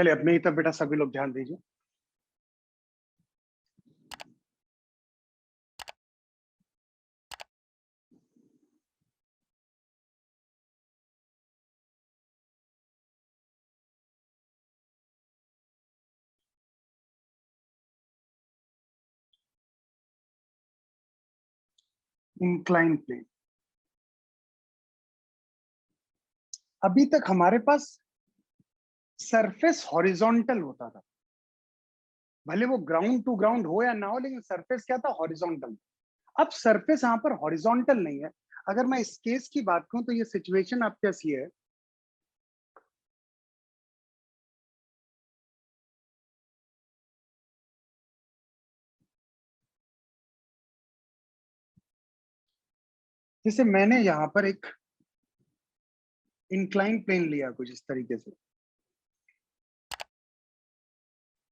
चलिए अब मेरी तरफ बेटा सभी लोग ध्यान दीजिए। इंक्लाइन प्लेन, अभी तक हमारे पास सरफेस हॉरिजॉन्टल होता था, भले वो ग्राउंड टू ग्राउंड हो या ना हो, लेकिन सरफेस क्या था? हॉरिजॉन्टल। अब सरफेस यहाँ पर हॉरिजॉन्टल नहीं है। अगर मैं इस केस की बात करूं तो ये सिचुएशन आपके पास ये है, जैसे मैंने यहाँ पर एक इंक्लाइन प्लेन लिया कुछ इस तरीके से,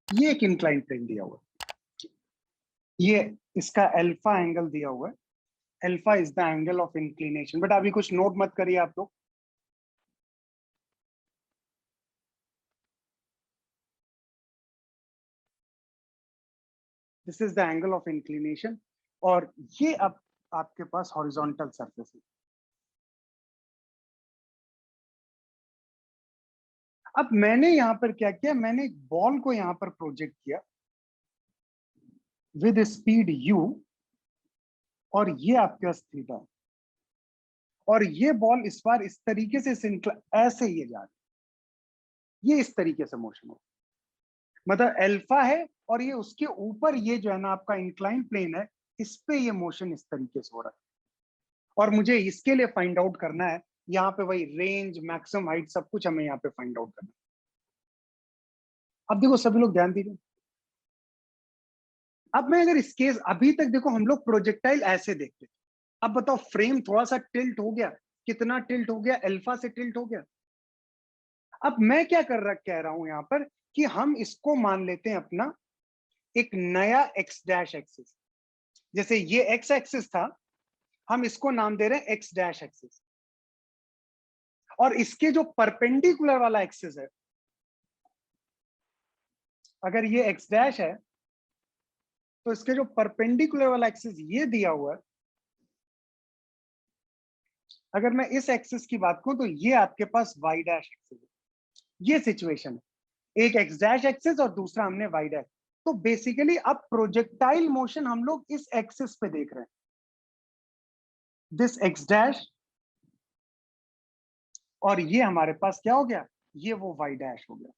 ये एक इंक्लाइन प्लेन दिया हुआ है, ये इसका अल्फा एंगल दिया हुआ है, alpha is the angle of inclination. But अभी कुछ नोट मत करिए आप लोग, this is the angle of inclination, और ये अब आपके पास हॉरिजॉन्टल सरफेस है। अब मैंने यहां पर क्या किया, मैंने एक बॉल को यहां पर प्रोजेक्ट किया विद स्पीड u, और ये आपके पास थीटा, और ये बॉल इस बार इस तरीके से ऐसे ये जा रही, ये इस तरीके से मोशन हो, मतलब अल्फा है और ये उसके ऊपर ये जो है ना आपका इंक्लाइन प्लेन है, इस पे ये मोशन इस तरीके से हो रहा है। और मुझे इसके लिए फाइंड आउट करना है, यहाँ पे वही रेंज, मैक्सिमम हाइट, सब कुछ हमें यहाँ पे फाइंड आउट करना है। अब देखो सभी लोग ध्यान दीजिए, अब मैं अगर इस केस, अभी तक देखो हम लोग प्रोजेक्टाइल ऐसे देखते, अब बताओ फ्रेम थोड़ा सा टिल्ट हो गया, कितना टिल्ट हो गया? अल्फा से टिल्ट हो गया। अब मैं क्या कह रहा हूं यहां पर कि हम इसको मान लेते हैं अपना एक नया एक्स डैश एक्सिस, जैसे ये एक्स एक्सिस था, हम इसको नाम दे रहे हैं एक्स डैश एक्सिस, और इसके जो परपेंडिकुलर वाला एक्सिस है, अगर ये एक्स डैश है तो इसके जो परपेंडिकुलर वाला एक्सिस ये दिया हुआ है, अगर मैं इस एक्सिस की बात करूं तो ये आपके पास वाई डैश एक्सिस है। ये सिचुएशन है, एक एक्स डैश एक्सिस और दूसरा हमने वाई डैश। तो बेसिकली अब प्रोजेक्टाइल मोशन हम लोग इस एक्सिस पे देख रहे हैं, दिस एक्स डैश, और ये हमारे पास क्या हो गया? ये वो वाई डैश हो गया।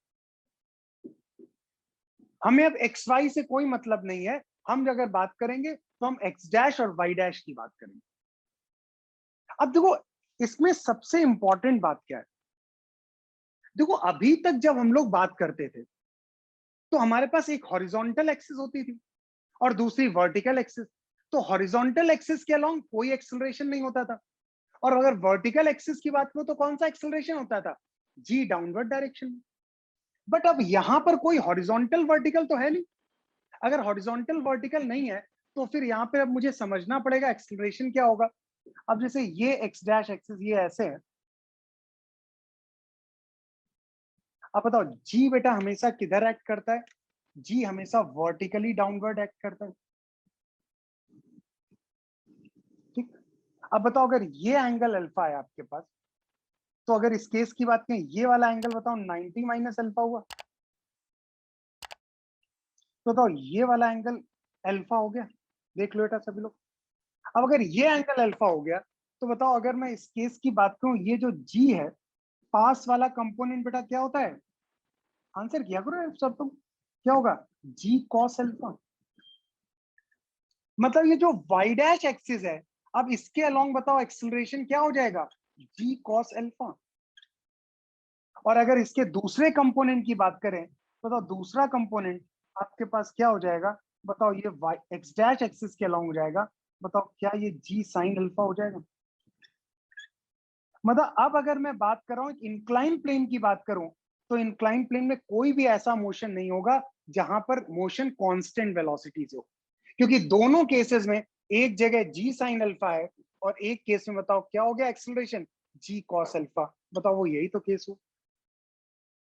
हमें अब एक्स वाई से कोई मतलब नहीं है, हम अगर बात करेंगे तो हम एक्स डैश और वाई डैश की बात करेंगे। अब देखो इसमें सबसे इंपॉर्टेंट बात क्या है, देखो अभी तक जब हम लोग बात करते थे तो हमारे पास एक हॉरिजॉन्टल एक्सिस होती थी और दूसरी वर्टिकल एक्सिस। तो हॉरिजॉन्टल एक्सिस के अलोंग कोई एक्सेलरेशन नहीं होता था, और अगर वर्टिकल एक्सिस की बात करो तो कौन सा एक्सेलरेशन होता था? जी डाउनवर्ड डायरेक्शन में। बट अब यहां पर कोई हॉरिजॉन्टल वर्टिकल तो है नहीं। अगर हॉरिजॉन्टल वर्टिकल नहीं है तो फिर यहाँ पे अब मुझे समझना पड़ेगा एक्सेलरेशन क्या होगा। अब जैसे ये एक्स डैश एक्सिस ये ऐसे है, अब बताओ जी बेटा हमेशा किधर एक्ट करता है? जी हमेशा वर्टिकली डाउनवर्ड एक्ट करता है, ठीक। अब बताओ अगर ये एंगल अल्फा है आपके पास, तो अगर इस केस की बात करें, ये वाला एंगल बताओ 90 माइनस अल्फा हुआ, तो बताओ ये वाला एंगल अल्फा हो गया। देख लो बेटा सभी लोग, अब अगर ये एंगल अल्फा हो गया तो बताओ अगर मैं इस केस की बात करूं, ये जो जी है, पास वाला कंपोनेंट बेटा क्या होता है? आंसर किया करो सब तुम, क्या होगा? जी कॉस अल्फा। मतलब ये जो वाई डैश एक्सिस है, अब इसके अलोंग बताओ एक्सेलरेशन क्या हो जाएगा? जी कॉस अल्फा। और अगर इसके दूसरे कंपोनेंट की बात करें तो बताओ दूसरा कंपोनेंट आपके पास क्या हो जाएगा? बताओ ये वाई एक्स डैश एक्सिस के अलोंग हो जाएगा, बताओ क्या ये जी साइन अल्फा हो जाएगा? मतलब अब अगर मैं बात कर रहा हूं इंक्लाइन प्लेन की बात करूं, तो इंक्लाइन प्लेन में कोई भी ऐसा मोशन नहीं होगा जहां पर मोशन कांस्टेंट वेलोसिटी से हो, क्योंकि दोनों केसेस में एक जगह जी साइन अल्फा है और एक केस में बताओ क्या हो गया? एक्सेलरेशन जी कॉस अल्फा। बताओ वो यही तो केस हो।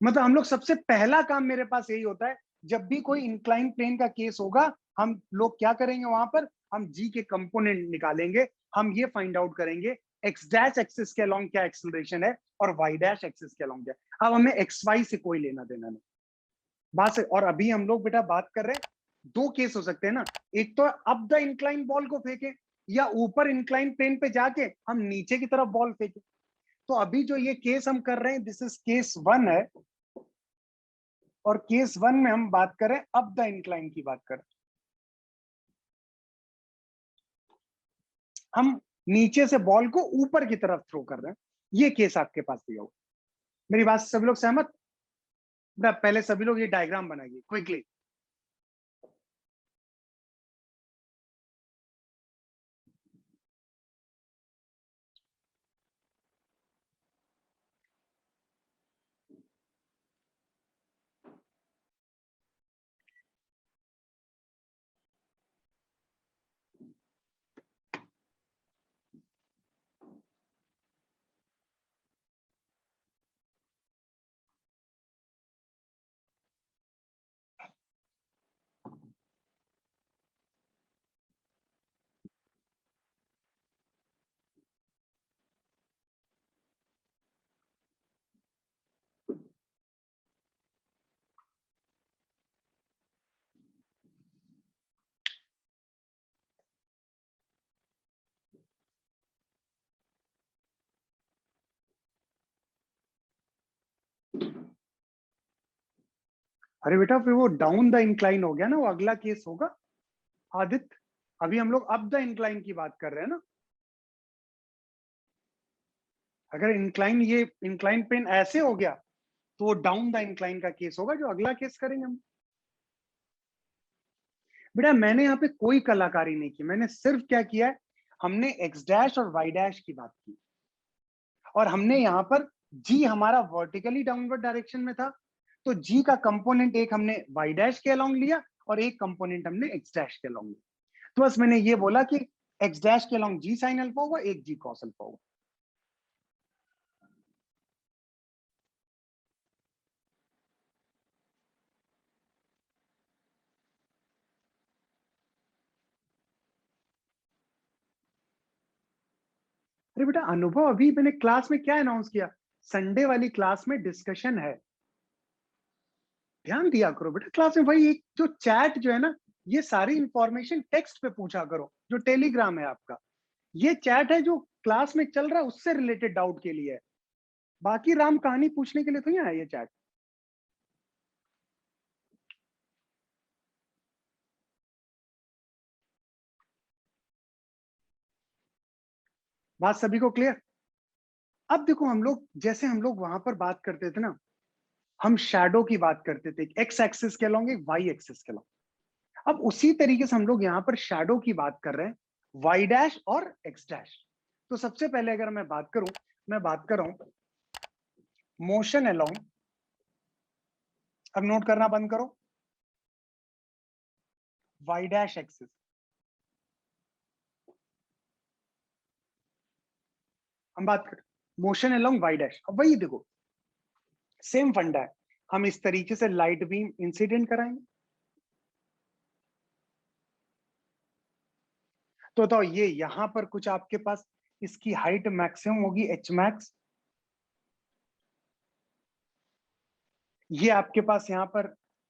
मतलब हम लोग सबसे पहला काम मेरे पास यही होता है, जब भी कोई इंक्लाइन प्लेन का केस होगा, हम लोग क्या करेंगे वहां पर, हम जी के कंपोनेंट निकालेंगे, हम ये फाइंड आउट करेंगे एक्स डैश एक्सिस के अलोंग क्या एक्सेलरेशन है और वाई डैश एक्सिस के अलोंग क्या। अब हमें एक्स वाई से कोई लेना देना नहीं बात से। और अभी हम लोग बेटा बात कर रहे हैं, दो केस हो सकते हैं ना, एक तो अप द इंक्लाइन बॉल को फेंके, या ऊपर इंक्लाइन प्लेन पे जाके हम नीचे की तरफ बॉल फेंके। तो अभी जो ये केस हम कर रहे हैं, दिस इज केस 1 है, और केस 1 में हम बात करें अप द इंक्लाइन की बात करें, हम नीचे से बॉल को ऊपर की तरफ थ्रो कर रहे हैं, ये केस आपके पास दिया हुआ। मेरी बात से सभी लोग सहमत? पहले सभी लोग ये डायग्राम बनाइए क्विकली। अरे बेटा फिर वो डाउन द इंक्लाइन हो गया ना, वो अगला केस होगा आदित्य। अभी हम लोग अप द इंक्लाइन की बात कर रहे हैं ना। अगर इंक्लाइन, ये इंक्लाइन प्लेन ऐसे हो गया, तो वो डाउन द इंक्लाइन का केस होगा, जो अगला केस करेंगे हम। बेटा मैंने यहाँ पे कोई कलाकारी नहीं की, मैंने सिर्फ क्या किया है, हमने एक्स डैश और वाई डैश की बात की, और हमने यहाँ पर जी हमारा वर्टिकली डाउनवर्ड डायरेक्शन में था, तो जी का कंपोनेंट एक हमने वाई डैश के अलोंग लिया और एक कंपोनेंट हमने एक्स डैश के अलोंग लिया। तो बस मैंने ये बोला कि एक्स डैश के अलोंग जी साइन अल्फा होगा, एक जी कॉस अल्फा होगा। अरे बेटा अनुभव, अभी मैंने क्लास में क्या अनाउंस किया, संडे वाली क्लास में डिस्कशन है, ध्यान दिया करो बेटा क्लास में। भाई एक जो चैट जो है ना, ये सारी इंफॉर्मेशन टेक्स्ट पे पूछा करो, जो टेलीग्राम है आपका, ये चैट है जो क्लास में चल रहा है उससे रिलेटेड डाउट के लिए है, बाकी राम कहानी पूछने के लिए तो यहाँ है ये चैट। बात सभी को क्लियर? अब देखो हम लोग, जैसे हम लोग वहां पर बात करते थे ना, हम शैडो की बात करते थे, एक्स एक्सिस के अलोंग एक वाई एक्सिस के अलोंग। अब उसी तरीके से हम लोग यहाँ पर शैडो की बात कर रहे हैं, वाई डैश और एक्स डैश। तो सबसे पहले अगर मैं बात करूं, मैं बात कर रहा हूं मोशन अलोंग, अब नोट करना बंद करो, वाई डैश एक्सिस। हम बात कर मोशन अलोंग वाई डैश। अब वही देखो सेम फंडा है, हम इस तरीके से लाइट बीम इंसिडेंट कराएंगे। तो बताओ ये यहां पर कुछ आपके पास, इसकी हाइट मैक्सिमम होगी एच मैक्स, ये आपके पास यहाँ पर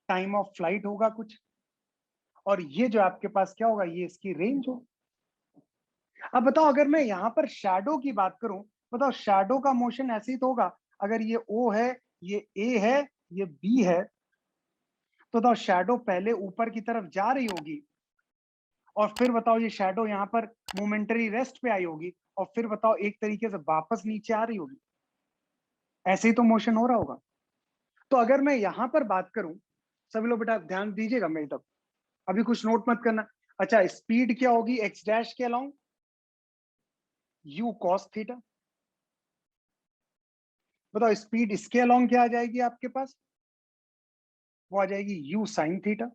टाइम ऑफ फ्लाइट होगा कुछ, और ये जो आपके पास क्या होगा, ये इसकी रेंज हो। अब बताओ अगर मैं यहाँ पर शैडो की बात करूं, बताओ शैडो का मोशन ऐसे ही तो होगा, अगर ये ओ है, ये ए है, ये बी है, तो बताओ शैडो पहले ऊपर की तरफ जा रही होगी, और फिर बताओ ये शैडो यहाँ पर मोमेंटरी रेस्ट पे आई होगी, और फिर बताओ एक तरीके से वापस नीचे आ रही होगी, ऐसे ही तो मोशन हो रहा होगा। तो अगर मैं यहां पर बात करूं, सभी लोग बेटा ध्यान दीजिएगा मेरी तरफ, अभी कुछ नोट मत करना। अच्छा स्पीड क्या होगी एक्स डैश के अलोंग, यू कॉस थीटा। बताओ स्पीड इसके अलोंग क्या आ जाएगी आपके पास, वो आ जाएगी यू साइन थीटा।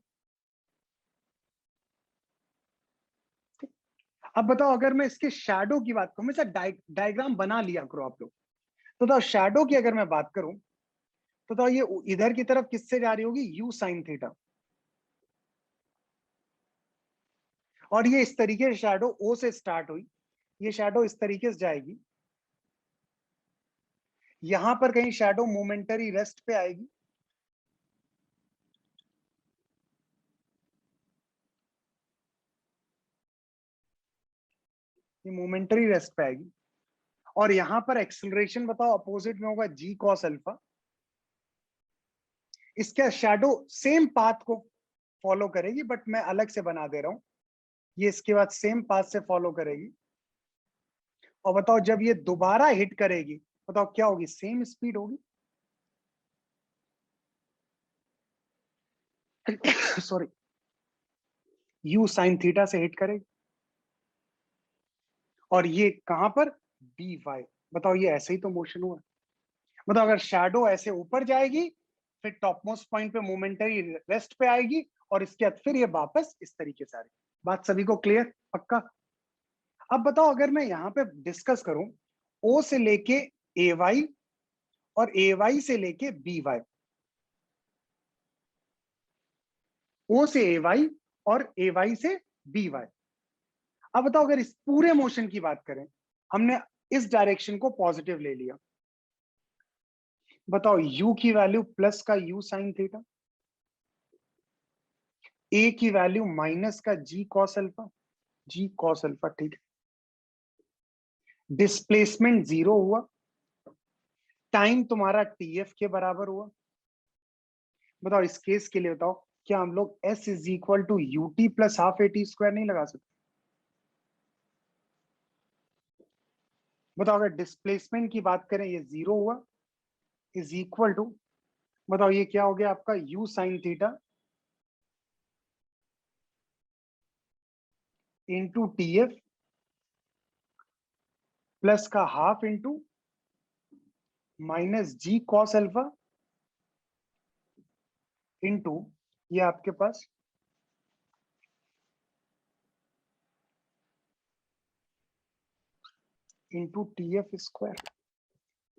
अब बताओ अगर मैं इसके शैडो की बात करूं, हमेशा डायग्राम बना लिया करो आप लोग। तो बताओ शैडो की अगर मैं बात करूं, तो ये इधर की तरफ किससे जा रही होगी, यू साइन थीटा। और ये इस तरीके से शैडो ओ से स्टार्ट हुई, ये शैडो इस तरीके से जाएगी, यहां पर कहीं शैडो मोमेंटरी रेस्ट पे आएगी, ये मोमेंटरी रेस्ट पे आएगी, और यहां पर एक्सेलरेशन बताओ अपोजिट में होगा जी कॉस अल्फा। इसका शैडो सेम पाथ को फॉलो करेगी, बट मैं अलग से बना दे रहा हूं, ये इसके बाद सेम पाथ से फॉलो करेगी। और बताओ जब ये दोबारा हिट करेगी, बताओ क्या होगी, सेम स्पीड होगी। सॉरी, यू साइन थीटा से हिट करेगी, और ये कहां पर, बी वाई। बताओ ये ऐसे ही तो मोशन हुआ। मतलब अगर शैडो ऐसे ऊपर जाएगी, फिर टॉप मोस्ट पॉइंट पे मोमेंटरी रेस्ट पे आएगी, और इसके बाद फिर ये वापस इस तरीके से आ रही। बात सभी को क्लियर, पक्का? अब बताओ अगर मैं यहां पे डिस्कस करूं, ओ से लेके ए वाई और ए वाई से लेके बी वाई, ओ से ए वाई और ए वाई से बी वाई। अब बताओ अगर इस पूरे मोशन की बात करें, हमने इस डायरेक्शन को पॉजिटिव ले लिया, बताओ u की वैल्यू प्लस का u साइन थीटा, a की वैल्यू माइनस का g cos alpha, g cos alpha, ठीक है। डिस्प्लेसमेंट 0 हुआ, टाइम तुम्हारा tf के बराबर हुआ। बताओ इस केस के लिए बताओ, क्या हम लोग s is equal to u t plus half a t square नहीं लगा सकते? बताओ अगर डिस्प्लेसमेंट की बात करें, ये 0 हुआ, इज इक्वल टू, बताओ ये क्या हो गया आपका, u sine theta into t F plus का half into minus g cos alpha into ये आपके पास इंटू टी एफ स्क्वायर।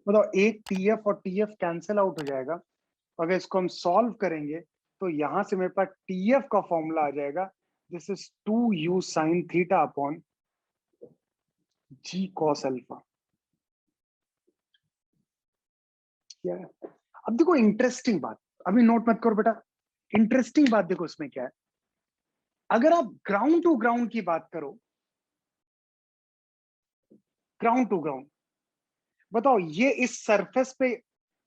बताओ एक टी एफ और टी एफ कैंसिल आउट हो जाएगा, अगर इसको हम सॉल्व करेंगे तो यहां से मेरे पास टी एफ का फॉर्मूला आ जाएगा, this is 2u sine theta upon g cos alpha. क्या है? अब देखो इंटरेस्टिंग बात, अभी नोट मत करो बेटा, इंटरेस्टिंग बात देखो इसमें क्या है। अगर आप ग्राउंड टू ग्राउंड की बात करो, ग्राउंड टू ग्राउंड, बताओ ये इस सरफेस पे,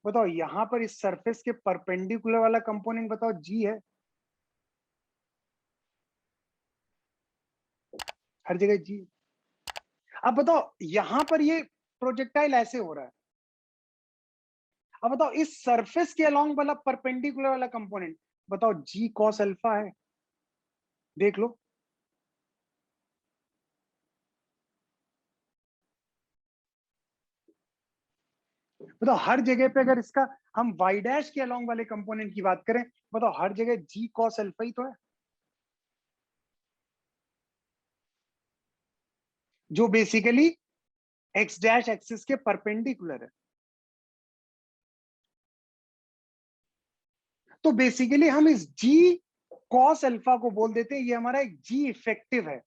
बताओ यहां पर इस सरफेस के परपेंडिकुलर वाला कंपोनेंट बताओ जी है, हर जगह जी। अब बताओ यहां पर ये प्रोजेक्टाइल ऐसे हो रहा है, अब बताओ इस सरफेस के अलोंग वाला परपेंडिकुलर वाला कंपोनेंट बताओ जी कॉस अल्फा है, देख लो। बताओ हर जगह पे अगर इसका हम वाई डैश के अलोंग वाले कंपोनेंट की बात करें, बताओ हर जगह जी कॉस अल्फा ही तो है, जो बेसिकली एक्स डैश एक्सिस के परपेंडिकुलर है। तो बेसिकली हम इस जी कॉस अल्फा को बोल देते हैं ये हमारा एक जी इफेक्टिव है।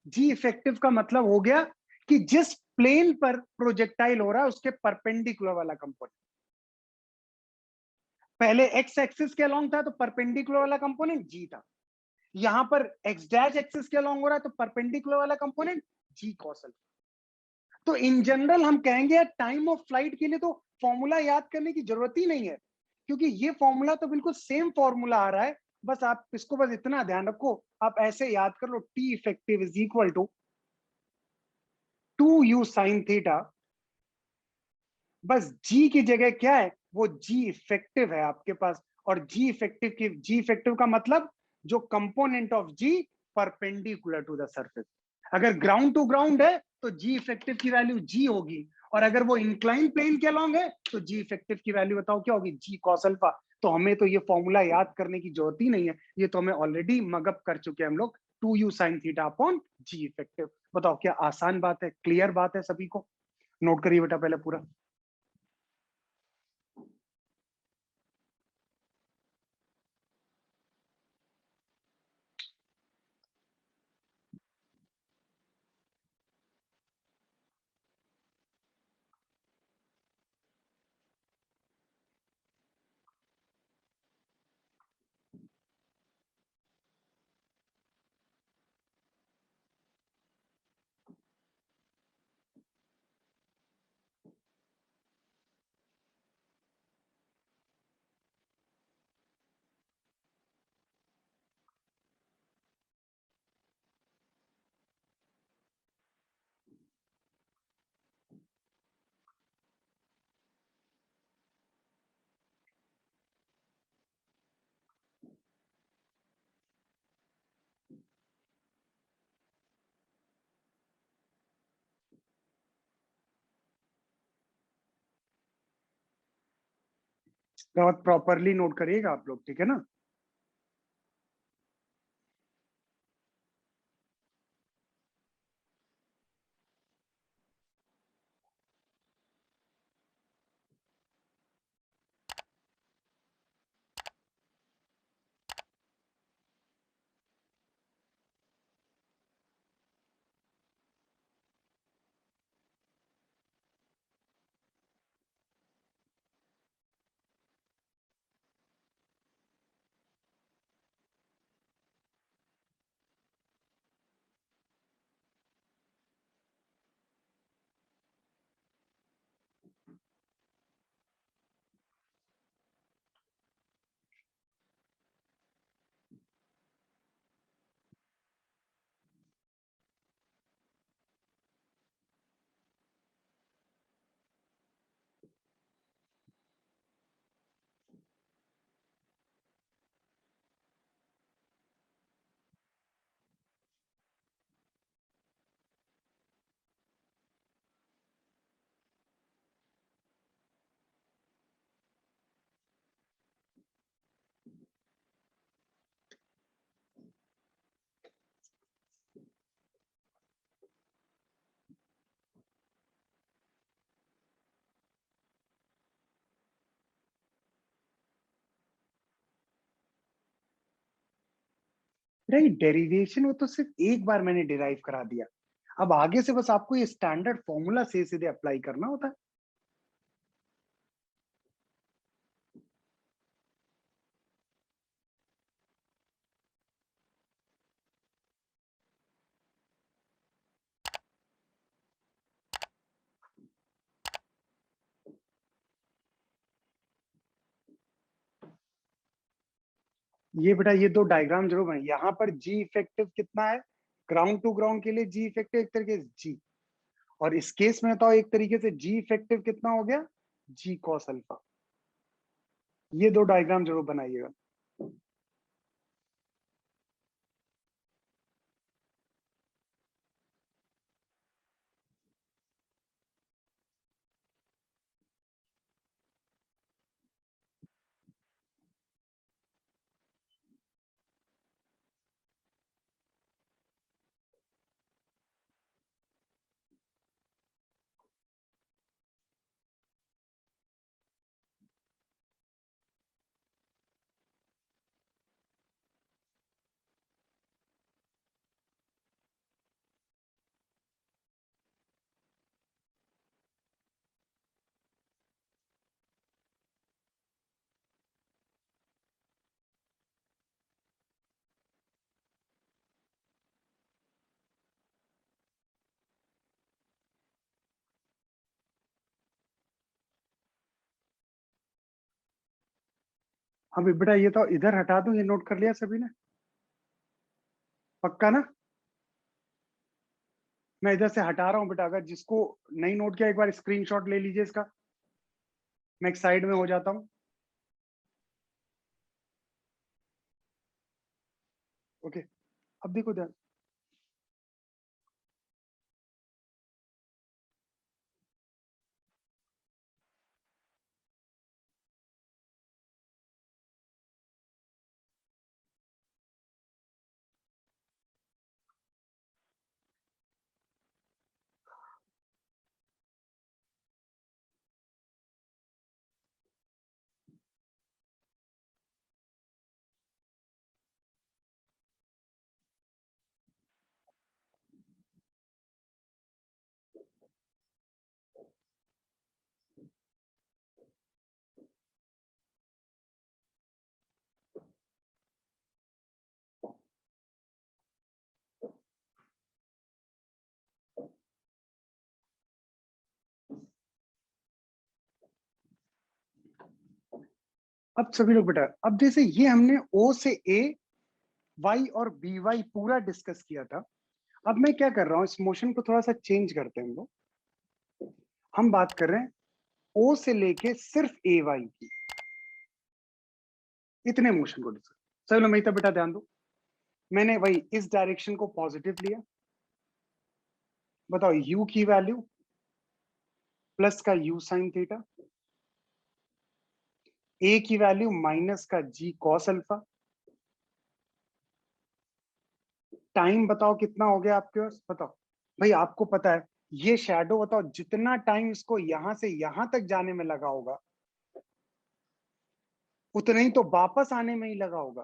जी इफेक्टिव का मतलब हो गया कि जिस प्लेन पर प्रोजेक्टाइल हो रहा है उसके परपेंडिकुलर वाला कंपोनेंट। पहले एक्स एक्सिस के अलोंग था तो परपेंडिकुलर वाला कंपोनेंट जी था, यहां पर एक्स डैश एक्सिस के अलोंग हो रहा है तो परपेंडिकुलर वाला कंपोनेंट जी कॉस अल्फा। तो इन जनरल हम कहेंगे टाइम ऑफ फ्लाइट के लिए तो फॉर्मूला याद करने की जरूरत ही नहीं है, क्योंकि ये फॉर्मूला तो बिल्कुल सेम फॉर्मूला आ रहा है। बस आप इसको बस इतना ध्यान रखो, आप ऐसे याद कर लो, T effective is equal to 2u sine theta, बस जी की जगह क्या है, वो जी इफेक्टिव है आपके पास। और जी इफेक्टिव का मतलब जो component of g perpendicular to the surface. अगर ग्राउंड टू ग्राउंड है तो जी इफेक्टिव की वैल्यू जी होगी, और अगर वो इंक्लाइन प्लेन के अलोंग है तो जी इफेक्टिव की वैल्यू बताओ क्या होगी, जी कॉस अल्फा। तो हमें तो ये फॉर्मूला याद करने की जरूरत ही नहीं है, ये तो हमें ऑलरेडी मगअप कर चुके हैं हम लोग, 2u sine theta upon g effective. बताओ क्या आसान बात है, क्लियर बात है सभी को? नोट करिए बेटा पहले पूरा। बहुत प्रॉपरली नोट करिएगा आप लोग, ठीक है ना। नहीं, डेरिवेशन वो तो सिर्फ एक बार मैंने डिराइव करा दिया। अब आगे से बस आपको ये स्टैंडर्ड फॉर्मूला से सीधे अप्लाई करना होता है। ये बेटा ये दो डायग्राम जरूर बने। यहाँ पर जी इफेक्टिव कितना है, ग्राउंड टू ग्राउंड के लिए जी इफेक्टिव एक तरीके से जी, और इस केस में तो एक तरीके से जी इफेक्टिव कितना हो गया, जी कॉस अल्फा। ये दो डायग्राम जरूर बनाइएगा। अभी बेटा ये तो इधर हटा दूं, ये नोट कर लिया सभी ने, पक्का ना। मैं इधर से हटा रहा हूँ बेटा, अगर जिसको नहीं नोट किया एक बार स्क्रीनशॉट ले लीजिए इसका। मैं एक साइड में हो जाता हूँ। ओके, अब देखो ध्यान। अब सभी लोग बेटा, अब जैसे ये हमने ओ से ए, वाई और बी वाई पूरा डिस्कस किया था। अब मैं क्या कर रहा हूं, इस मोशन को थोड़ा सा चेंज करते हैं हम लोग। हम बात कर रहे हैं ओ से लेके सिर्फ ए वाई की, इतने मोशन को डिस्कस। सभी लोग मेरी तरफ बेटा ध्यान दो। मैंने वही इस डायरेक्शन को पॉजिटिव लिया। बताओ u की वैल्यू प्लस का u साइन थीटा, a की वैल्यू माइनस का g कॉस अल्फा। टाइम बताओ कितना हो गया आपके पास, बताओ भाई। आपको पता है ये शैडो, बताओ जितना टाइम इसको यहां से यहां तक जाने में लगा होगा, उतना ही तो वापस आने में ही लगा होगा।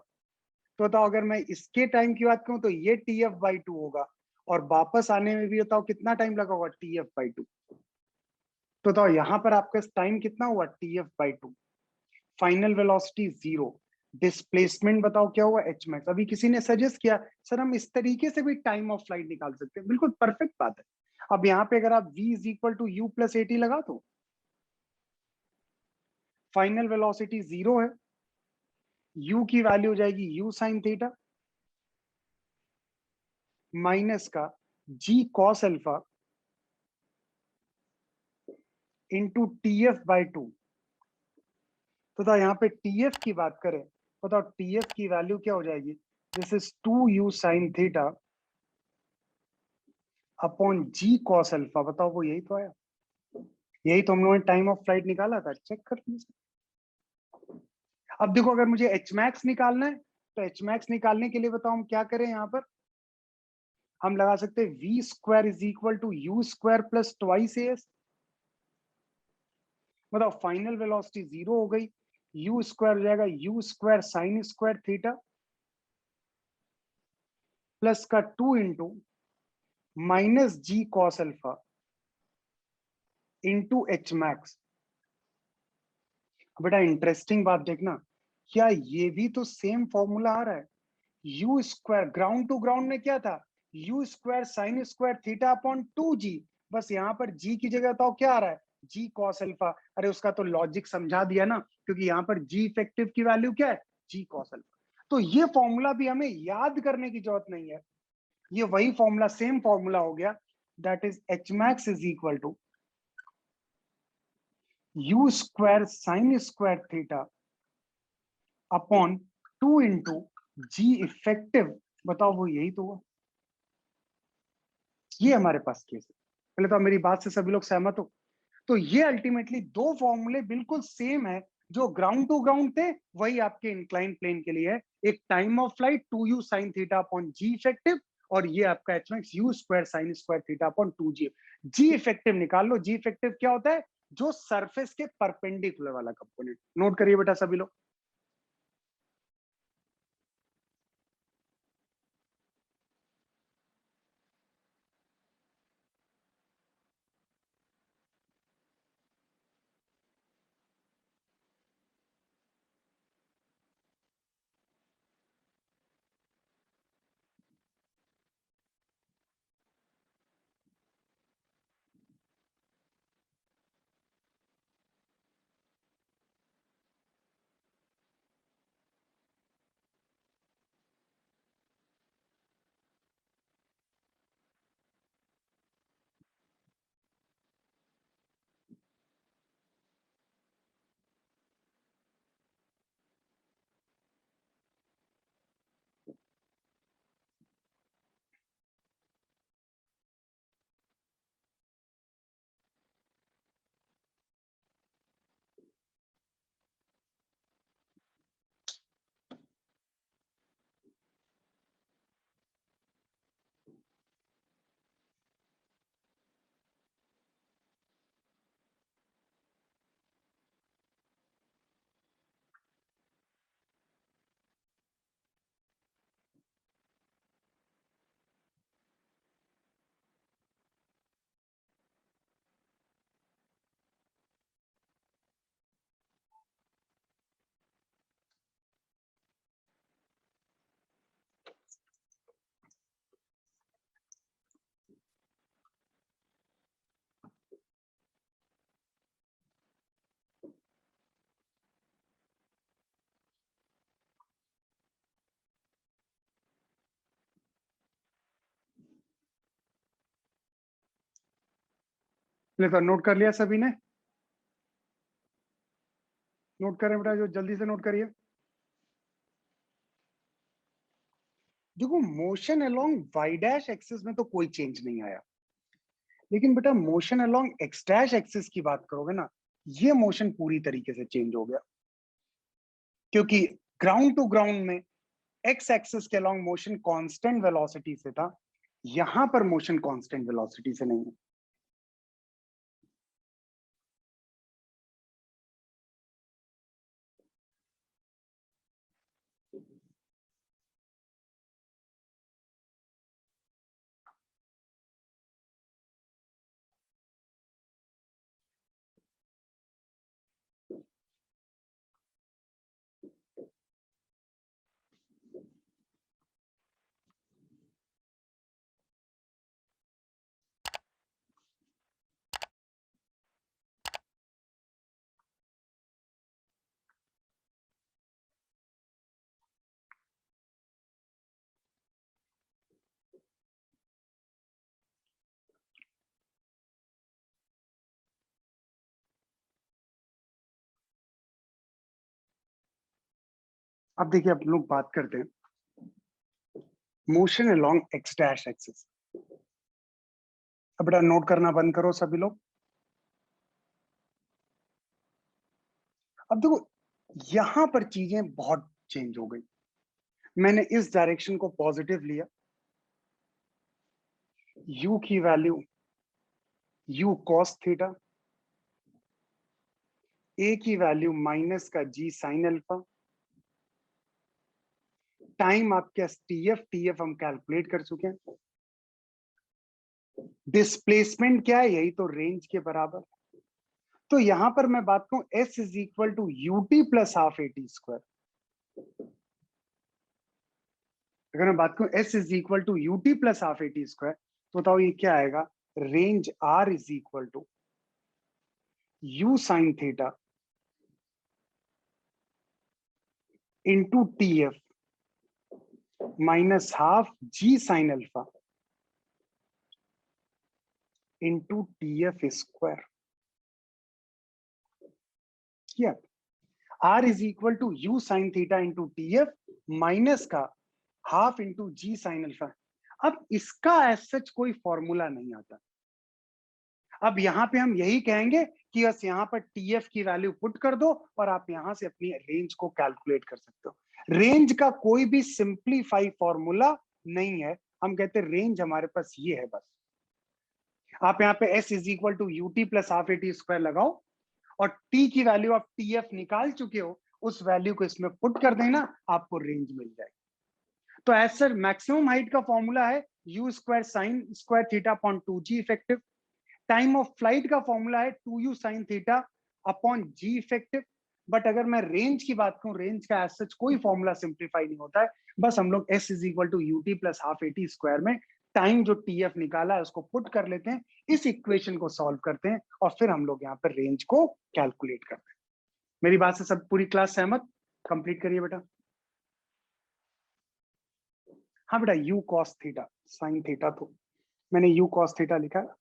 तो बताओ अगर मैं इसके टाइम की बात करूं तो ये टी एफ बाई टू होगा, और वापस आने में भी बताओ कितना टाइम लगा होगा, टी एफ बाई टू। तो बताओ यहां पर आपका टाइम कितना हुआ, T f by to. Final velocity zero. Displacement बताओ क्या हुआ, एच मैक्स। अभी किसी ने सजेस्ट किया सर हम इस तरीके से भी टाइम ऑफ फ्लाइट निकाल सकते हैं, बिल्कुल परफेक्ट बात है। अब यहाँ पे अगर आप v is equal to u plus a t लगा दो, फाइनल वेलोसिटी जीरो है, u की वैल्यू हो जाएगी u साइन थीटा माइनस का g cos alpha into t f by two. तो था यहाँ पे टीएफ की बात करें, बताओ टीएफ की वैल्यू क्या हो जाएगी, this is two u sine theta upon g cos alpha. बताओ वो यही तो आया, यही तो हम लोगों ने टाइम ऑफ फ्लाइट निकाला था, चेक कर लीजिए। अब देखो अगर मुझे एच मैक्स निकालना है, तो एच मैक्स निकालने के लिए बताओ हम क्या करें, यहाँ पर हम लगा सकते हैं v square is equal to u square plus twice s. बताओ फाइनल वेलोसिटी जीरो हो गई, यू स्क्वायर हो जाएगा u square sine square theta plus का two into minus g cos alpha into h max. बेटा इंटरेस्टिंग बात देखना, क्या ये भी तो सेम फॉर्मूला आ रहा है, u square ground to ground में क्या था, u square sine square theta upon two g. बस यहाँ पर जी की जगह तो क्या आ रहा है, जी कॉस अल्फा। अरे उसका तो लॉजिक समझा दिया ना, क्योंकि यहाँ पर जी इफेक्टिव की वैल्यू क्या है, जी कॉस अल्फा। तो ये फॉर्मूला भी हमें याद करने की जरूरत नहीं है, ये वही फॉर्मूला, सेम फॉर्मूला हो गया, that is h max is equal to u square sine square theta upon two into g effective. बताओ वो यही तो हुआ, ये हमारे पास केस है। पहले तो मेरी बात से सभी लोग सहमत हो। तो ये अल्टीमेटली दो फॉर्मूले बिल्कुल सेम है, जो ग्राउंड टू ग्राउंड थे वही आपके इंक्लाइन प्लेन के लिए है। एक time of flight two u sine theta upon g effective, और ये आपका h max u square sine square theta upon two g. G effective निकाल लो, जी इफेक्टिव क्या होता है, जो सरफेस के परपेंडिकुलर वाला कंपोनेंट। नोट करिए बेटा सभी लोग। ले तो नोट कर लिया सभी ने? नोट करें बेटा, जो जल्दी से नोट करिए। देखो motion along y dash axis में तो कोई चेंज नहीं आया, लेकिन बेटा motion along x dash axis की बात करोगे ना, ये मोशन पूरी तरीके से चेंज हो गया, क्योंकि ग्राउंड टू ग्राउंड में एक्स एक्सिस के अलोंग मोशन कांस्टेंट वेलोसिटी से था, यहां पर मोशन कांस्टेंट वेलोसिटी से नहीं है। अब देखिए, अब लोग बात करते हैं motion along x dash axis. अब बेटा नोट करना बंद करो सभी लोग। अब देखो यहां पर चीजें बहुत चेंज हो गई। मैंने इस डायरेक्शन को पॉजिटिव लिया, u की value u cos theta, a की वैल्यू माइनस का g साइन अल्फा, टाइम आपके टीएफ हम कैलकुलेट कर चुके हैं, डिस्प्लेसमेंट क्या है, यही तो रेंज के बराबर। तो यहां पर मैं बात करूं s is equal to u t plus half a t square. अगर मैं बात करूं s is equal to u t plus half a t square, तो बताओ ये क्या आएगा? Range r is equal to u sine theta into t f minus half g sine alpha into t f square. किया? r is equal to u sine theta into t f minus का half into जी sine alpha. अब इसका as such कोई formula नहीं आता। अब यहां पे हम यही कहेंगे कि बस यहां पर टीएफ की वैल्यू पुट कर दो और आप यहां से अपनी रेंज को कैलकुलेट कर सकते हो। रेंज का कोई भी सिंप्लीफाई फॉर्मूला नहीं है। हम कहते हैं रेंज हमारे पास ये है बस। आप यहाँ पे s is equal to u t plus half a t square लगाओ और t की वैल्यू आप टी एफ निकाल चुके हो, उस वैल्यू को इसमें पुट कर देना, आपको रेंज मिल जाएगी। तो एज सर मैक्सिमम हाइट का फॉर्मूला है u square sine square theta upon two g effective. Time of flight का फॉर्मूला है two u sine theta upon g effective. But अगर मैं रेंज की बात करूं, रेंज का एज सच कोई फॉर्मूला सिंप्लीफाई नहीं होता है। बस हम लोग s is equal to u t plus half a t square में टाइम जो टी एफ निकाला है उसको पुट कर लेते हैं, इस इक्वेशन को सॉल्व करते हैं और फिर हम लोग यहाँ पर रेंज को कैलकुलेट करते हैं। मेरी बात से सब पूरी क्लास सहमत? कंप्लीट करिए बेटा। हाँ बेटा, u cos theta sine theta, तो मैंने u cos थीटा लिखा है।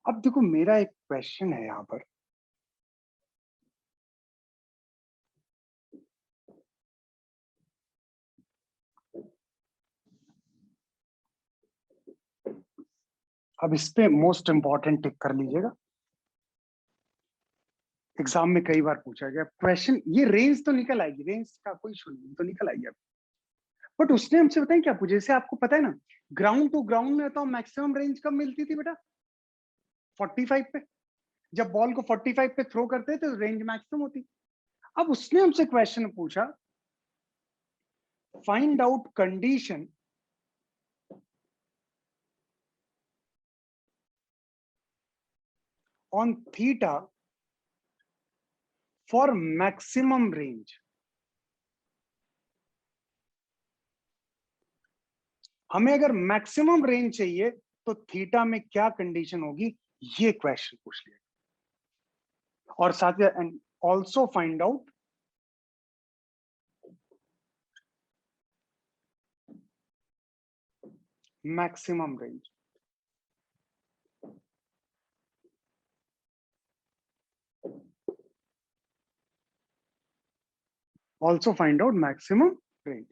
अब देखो मेरा एक क्वेश्चन है यहाँ पर, अब इस पे मोस्ट इंपॉर्टेंट टिक कर लीजिएगा, एग्जाम में कई बार पूछा गया क्वेश्चन, ये रेंज तो निकल आएगी, रेंज का कोई इशू नहीं तो निकल आएगी। बट उसने हमसे बताएं क्या पूछे, जैसे आपको पता है ना ग्राउंड टू ग्राउंड में तो मैक्सिमम रेंज कब मिलती थी बेटा, 45 पे। जब बॉल को 45 पे थ्रो करते थे तो रेंज मैक्सिमम होती। अब उसने हमसे क्वेश्चन पूछा, find out condition on theta for maximum range. हमें अगर मैक्सिमम रेंज चाहिए तो थीटा में क्या कंडीशन होगी, ये क्वेश्चन पूछ लिया। और साथ ही and also find out maximum range. Also find out maximum range.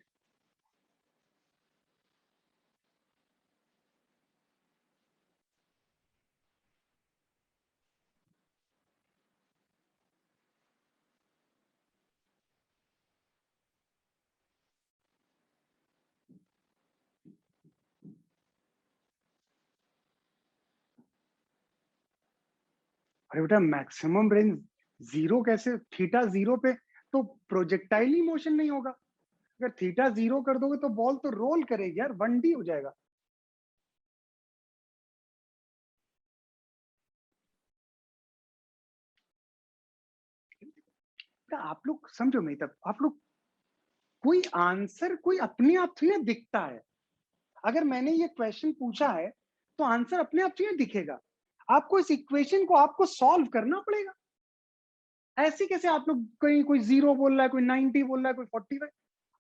अरे बेटा मैक्सिमम रेंज जीरो कैसे, थीटा जीरो पे तो प्रोजेक्टाइल ही मोशन नहीं होगा। अगर थीटा जीरो कर दोगे तो बॉल तो रोल करेगी यार, 1D हो जाएगा। तो आप लोग समझो नहीं, तब आप लोग कोई आंसर कोई अपने आप थोड़ी ना दिखता है। अगर मैंने ये क्वेश्चन पूछा है तो आंसर अपने आप थोड़ी ना दिखेगा, आपको इस इक्वेशन को आपको सॉल्व करना पड़ेगा। ऐसे कैसे आप लोग, कहीं कोई जीरो बोल रहा है, कोई 90 बोल रहा है, कोई 45,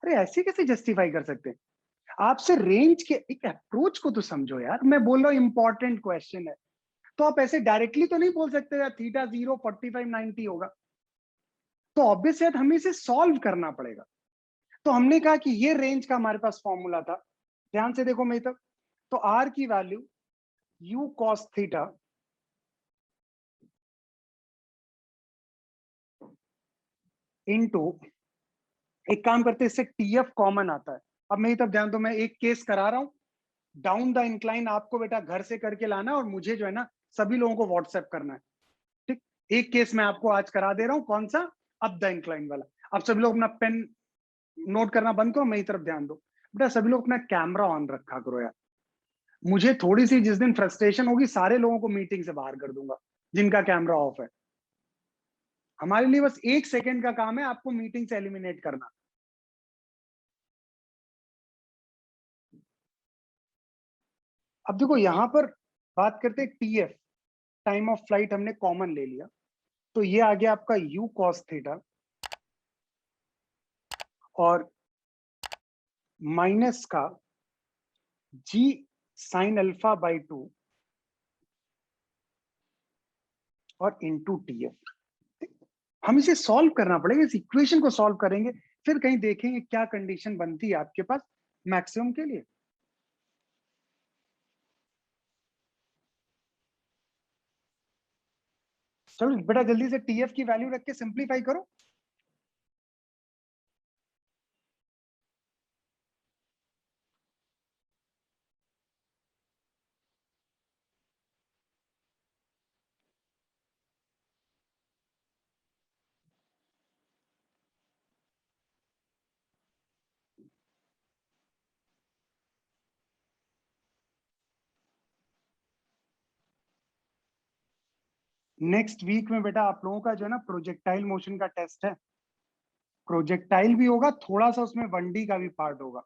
अरे ऐसे कैसे जस्टिफाई कर सकते हैं। आपसे रेंज के एक अप्रोच को तो समझो यार, मैं बोल रहा हूँ इंपॉर्टेंट क्वेश्चन है, तो आप ऐसे डायरेक्टली तो नहीं बोल सकते यार थीटा 0 45 90 होगा, तो ऑब्वियस है हमें इसे सॉल्व करना पड़ेगा। तो हमने कहा कि ये रेंज का हमारे पास फॉर्मूला था, ध्यान से देखो मेरी तक। तो आर की value u cos theta into, एक काम करते हैं इससे टीएफ कॉमन आता है। अब मेरी तरफ ध्यान दो, मैं एक केस करा रहा हूं, डाउन द इंक्लाइन आपको बेटा घर से करके लाना है और मुझे जो है ना सभी लोगों को व्हाट्सएप करना है, ठीक। एक केस मैं आपको आज करा दे रहा हूं, कौन सा, अप द इंक्लाइन वाला। अब सभी लोग अपना पेन नोट करना बंद करो, मेरी तरफ ध्यान दो। बेटा सभी लोग अपना कैमरा ऑन रखा करो यार, मुझे थोड़ी सी जिस दिन फ्रस्ट्रेशन होगी सारे लोगों को मीटिंग से बाहर कर दूंगा जिनका कैमरा ऑफ है। हमारे लिए बस 1 सेकंड का काम है आपको मीटिंग से एलिमिनेट करना। अब देखो यहां पर बात करते हैं टीएफ, टाइम ऑफ फ्लाइट हमने कॉमन ले लिया, तो ये आ गया आपका यू कॉस थीटा और माइनस का जी साइन अल्फा बाई 2 और इंटू टीएफ। हम इसे सॉल्व करना पड़ेगा, इस इक्वेशन को सॉल्व करेंगे, फिर कहीं देखेंगे क्या कंडीशन बनती है आपके पास मैक्सिमम के लिए। चलो बेटा जल्दी से टीएफ की वैल्यू रख के सिंप्लीफाई करो। नेक्स्ट वीक में बेटा आप लोगों का जो है ना प्रोजेक्टाइल मोशन का टेस्ट है, प्रोजेक्टाइल भी होगा, थोड़ा सा उसमें 1D का भी पार्ट होगा।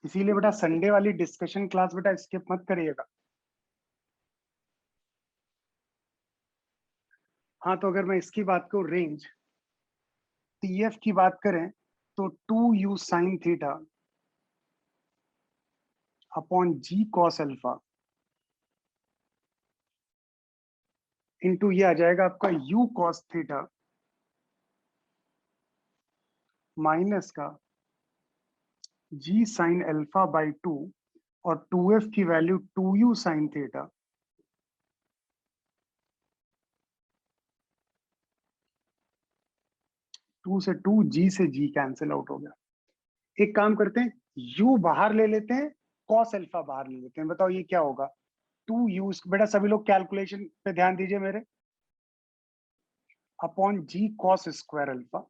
इसीलिए बेटा संडे वाली डिस्कशन क्लास बेटा स्किप मत करिएगा। हाँ तो अगर मैं इसकी बात करूं रेंज, टीएफ की बात करें तो 2u sine theta upon g cos alpha into ये आ जाएगा आपका u कॉस थीटा माइनस का जी साइन अल्फा बाई 2 और 2f की value 2u sine theta, two से टू, जी से जी कैंसिल आउट हो गया। एक काम करते हैं, u बाहर ले लेते हैं, कॉस अल्फा बाहर ले लेते हैं। बताओ ये क्या होगा? 2u, बेटा सभी लोग कैलकुलेशन पे ध्यान दीजिए मेरे, upon g cos square alpha,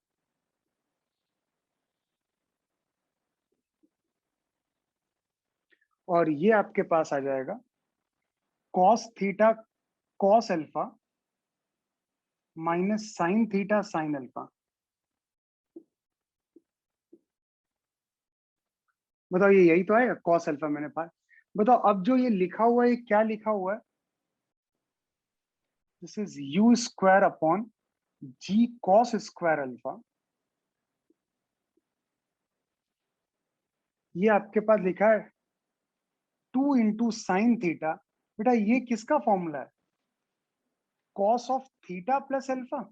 और ये आपके पास आ जाएगा cos theta cos alpha minus sine theta sine alpha. बताओ ये यही तो है, कॉस अल्फा मैंने पाया। बताओ अब जो ये लिखा हुआ है, क्या लिखा हुआ है? This is u square upon g cos square alpha. ये आपके पास लिखा है 2 इंटू साइन थीटा। बेटा ये किसका फॉर्मूला है? Cos of theta plus alpha.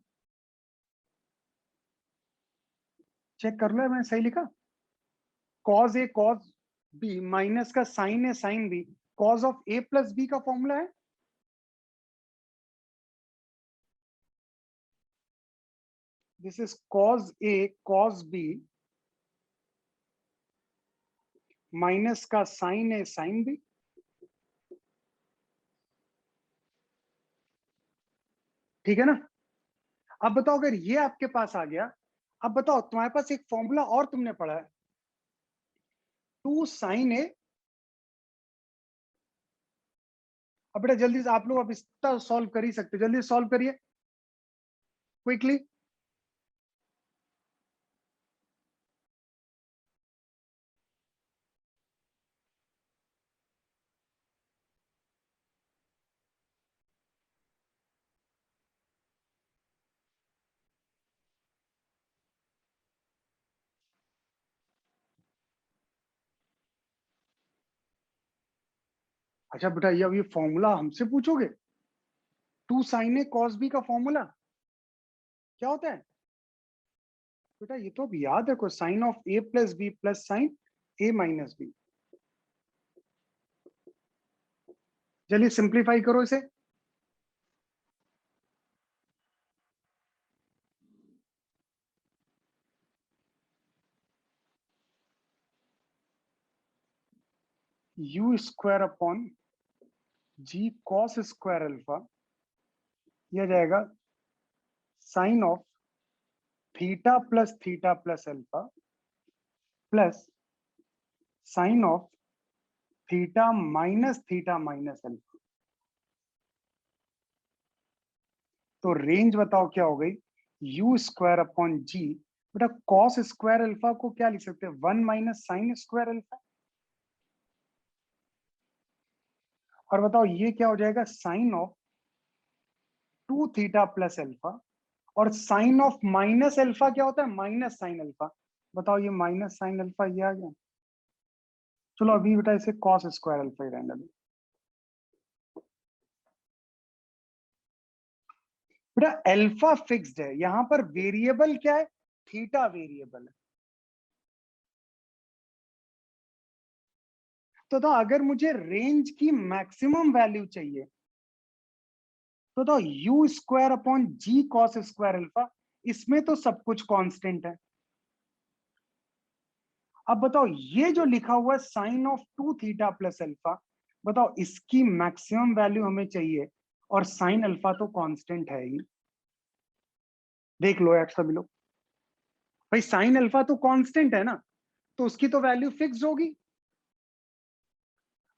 Check कर लो मैंने सही लिखा? Cos A cos B minus का sine A sine B, cos of A plus B का फॉर्मूला है। This is cos A cos B minus का साइन ए साइन बी। ठीक है ना? अब बताओ अगर ये आपके पास आ गया, अब बताओ तुम्हारे पास एक फॉर्मूला और तुमने पढ़ा है, 2 साइन ए। अब बेटा जल्दी से आप लोग अब इसका सॉल्व कर ही सकते, जल्दी सॉल्व करिए क्विकली। अच्छा बेटा ये अब ये फॉर्मूला हमसे पूछोगे? 2 साइन ए कॉस बी का फॉर्मूला क्या होता है? बेटा ये तो अब याद है, कोई sine of A plus B plus sine A minus B. चलिए सिंप्लीफाई करो इसे। U square upon g cos square alpha, यह जाएगा sine of theta plus alpha plus sine of theta minus alpha. तो रेंज बताओ क्या हो गई? U square upon g. बेटा कॉस स्क्वायर अल्फा को क्या लिख सकते हैं? 1 माइनस साइन स्क्वायर अल्फा। और बताओ ये क्या हो जाएगा? Sine of 2 theta plus alpha, और साइन ऑफ माइनस अल्फा क्या होता है? Minus sine alpha. बताओ ये माइनस साइन अल्फा ये आ गया। चलो अभी बेटा इसे कॉस स्क्वायर अल्फा ही रहने दो। बेटा अल्फा फिक्स्ड है, यहां पर वेरिएबल क्या है? थीटा वेरिएबल है। तो अगर मुझे रेंज की मैक्सिमम वैल्यू चाहिए तो u square upon g cos square alpha, इसमें तो सब कुछ कांस्टेंट है। अब बताओ ये जो लिखा हुआ है sine of 2 theta plus alpha, बताओ इसकी मैक्सिमम वैल्यू हमें चाहिए, और साइन अल्फा तो कांस्टेंट है ही। देख लो यार सभी लोग, भाई साइन अल्फा तो कांस्टेंट है ना, तो उसकी तो वैल्यू फिक्स होगी।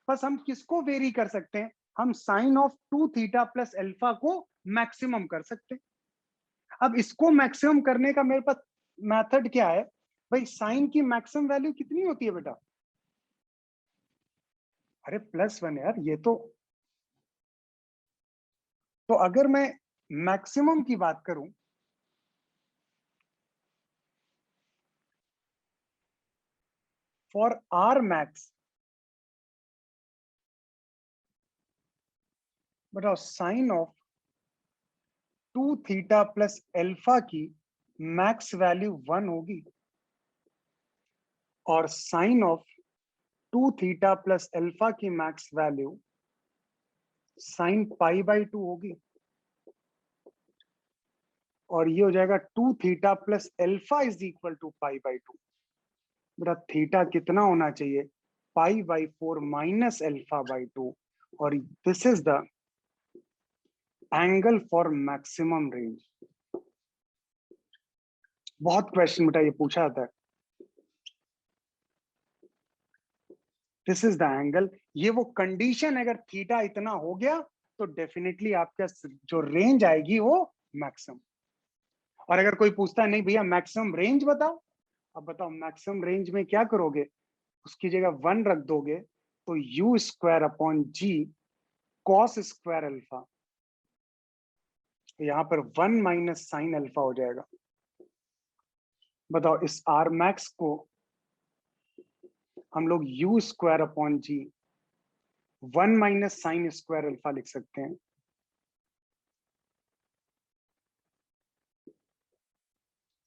बस हम किसको वेरी कर सकते हैं? हम sine of 2 theta plus alpha को मैक्सिमम कर सकते हैं। अब इसको मैक्सिमम करने का मेरे पास मेथड क्या है? भाई साइन की मैक्सिमम वैल्यू कितनी होती है बेटा? अरे +1 यार, ये तो अगर मैं मैक्सिमम की बात करूं, फॉर आर मैक्स, बताओ sine of 2 theta plus alpha की मैक्स वैल्यू 1 होगी। और sine of 2 theta plus alpha की मैक्स वैल्यू साइन π/2 होगी, और ये हो जाएगा 2 theta plus alpha is equal to π/2। बेटा थीटा कितना होना चाहिए, π/4 माइनस अल्फा/2, और this is the angle for maximum range. बहुत क्वेश्चन बेटा ये पूछा जाता है, दिस इज द एंगल। ये वो कंडीशन, अगर थीटा इतना हो गया तो डेफिनेटली आपका जो रेंज आएगी वो मैक्सिमम। और अगर कोई पूछता है नहीं भैया मैक्सिमम रेंज बताओ, अब बताओ मैक्सिमम रेंज में क्या करोगे, उसकी जगह 1 रख दोगे तो u square upon g cos square alpha, तो यहां पर 1 माइनस साइन अल्फा हो जाएगा। बताओ इस आर मैक्स को हम लोग u स्क्वायर अपॉन जी 1 माइनस साइन स्क्वायर अल्फा लिख सकते हैं।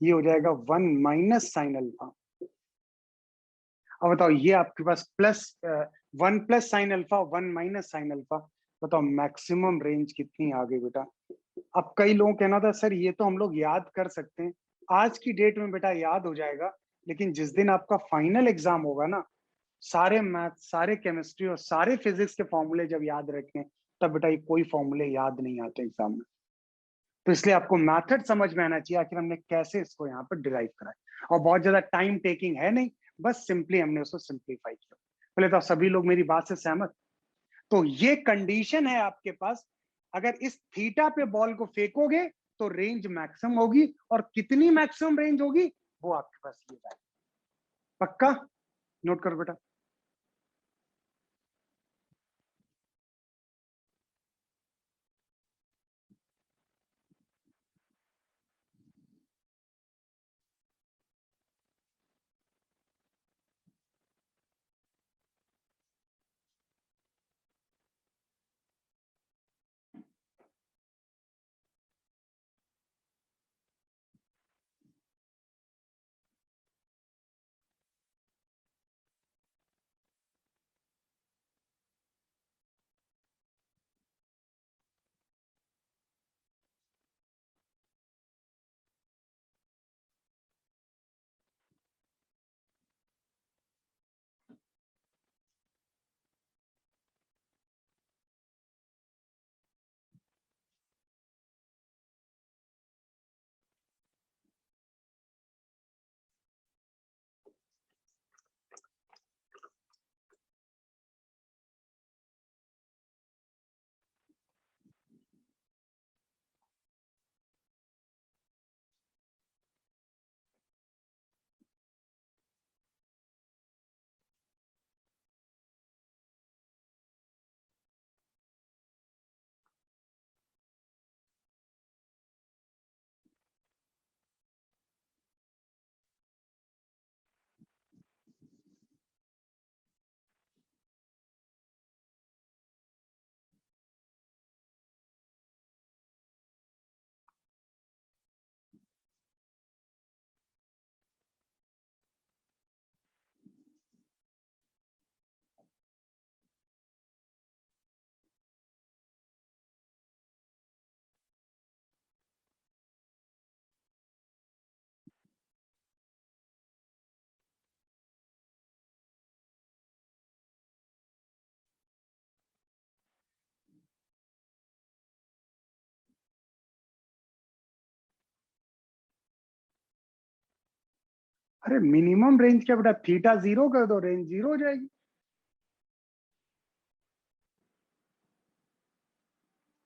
ये हो जाएगा 1 माइनस साइन अल्फा। अब बताओ ये आपके पास plus 1 plus sine alpha 1 minus sine alpha, बताओ मैक्सिमम रेंज कितनी आ गई बेटा। अब कई लोगों कहना था सर ये तो हम लोग याद कर सकते हैं, आज की डेट में बेटा याद हो जाएगा, लेकिन जिस दिन आपका फाइनल एग्जाम होगा ना, सारे मैथ सारे केमिस्ट्री और सारे फिजिक्स के फॉर्मूले जब याद रखें तब बेटा ये कोई फॉर्मूले याद नहीं आते एग्जाम में। तो इसलिए आपको मेथड समझ में आना चाहिए आखिर हमने कैसे इसको यहाँ पर डिराइव करा है, और बहुत ज्यादा टाइम टेकिंग है नहीं, बस सिंपली हमने उसको सिंप्लीफाई किया। पहले तो सभी लोग मेरी बात से सहमत। तो ये कंडीशन है आपके पास, अगर इस थीटा पे बॉल को फेंकोगे तो रेंज मैक्सिमम होगी, और कितनी मैक्सिमम रेंज होगी वो आपके पास ये है। पक्का नोट करो बेटा। अरे मिनिमम रेंज क्या बेटा, थीटा 0 कर दो रेंज 0 हो जाएगी,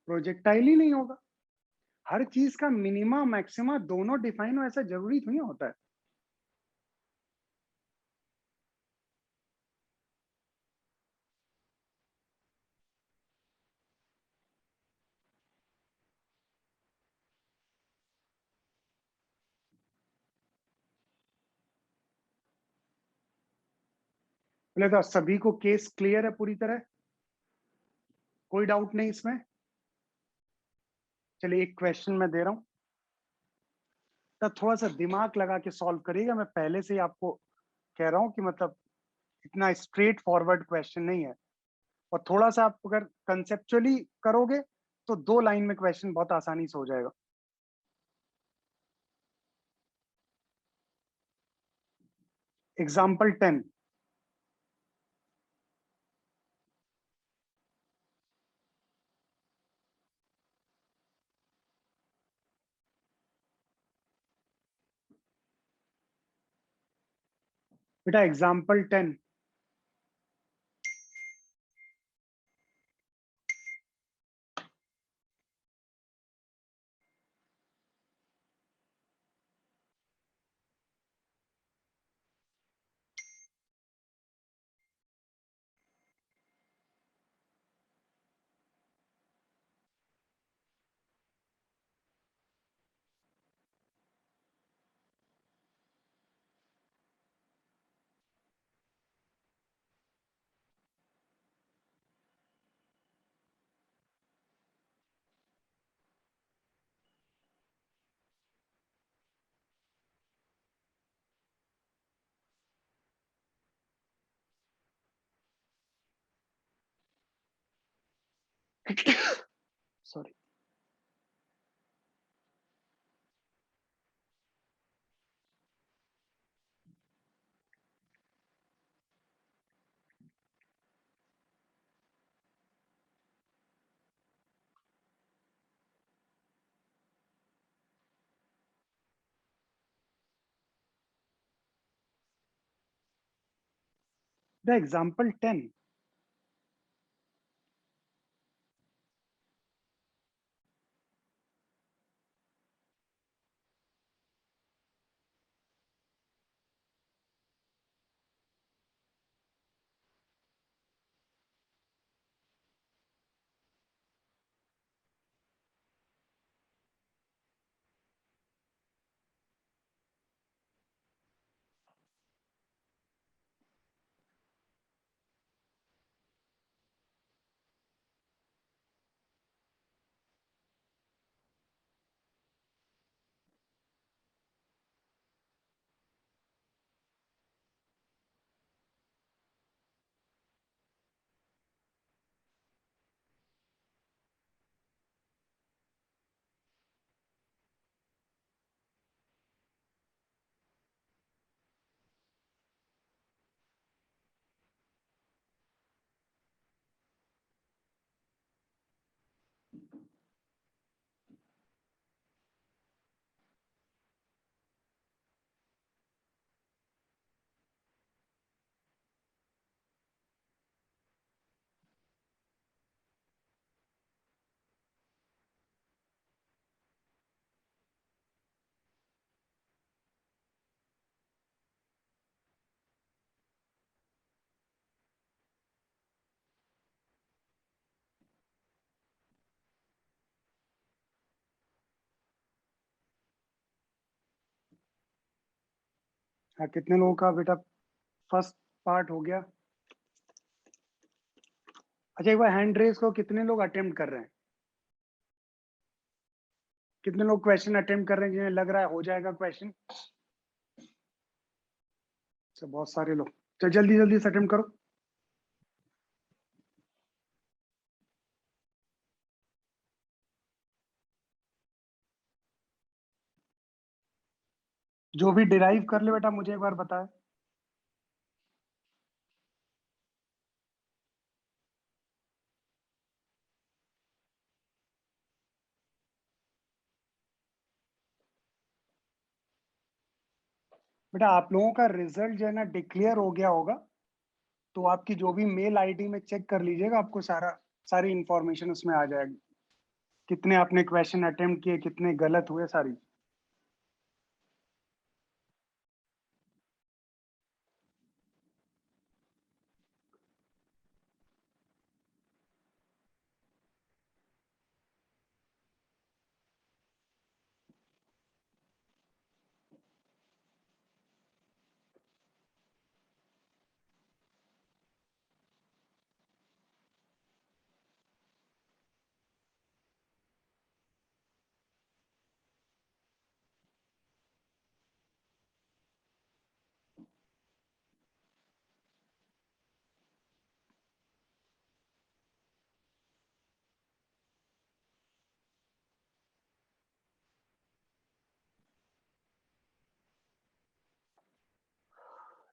प्रोजेक्टाइल ही नहीं होगा। हर चीज का मिनिमा मैक्सिमा दोनों डिफाइन हो ऐसा जरूरी थोड़ी होता है। पहले तो सभी को केस क्लियर है पूरी तरह, कोई डाउट नहीं इसमें। चलिए एक क्वेश्चन मैं दे रहा हूं, तो थोड़ा सा दिमाग लगा के सॉल्व करिएगा, मैं पहले से ही आपको कह रहा हूँ कि मतलब इतना स्ट्रेट फॉरवर्ड क्वेश्चन नहीं है, और थोड़ा सा आप अगर कंसेप्चुअली करोगे तो 2 लाइन में क्वेश्चन बहुत आसानी से हो जाएगा। एग्जाम्पल 10। बेटा एग्जाम्पल 10। सॉरी। The example 10। हाँ, कितने लोगों का बेटा फर्स्ट पार्ट हो गया? अच्छा, एक बार हैंड रेस को, कितने लोग अटेम्प्ट कर रहे हैं? कितने लोग क्वेश्चन अटेम्प्ट कर रहे हैं जिन्हें लग रहा है हो जाएगा क्वेश्चन? अच्छा, बहुत सारे लोग। तो जल्दी जल्दी से अटेम्प्ट करो। जो भी डिराइव कर ले बेटा मुझे एक बार बताए। बेटा आप लोगों का रिजल्ट जो है ना डिक्लेयर हो गया होगा, तो आपकी जो भी मेल आईडी में चेक कर लीजिएगा, आपको सारी इंफॉर्मेशन उसमें आ जाएगी। कितने आपने क्वेश्चन अटेम्प्ट किए, कितने गलत हुए, सारी।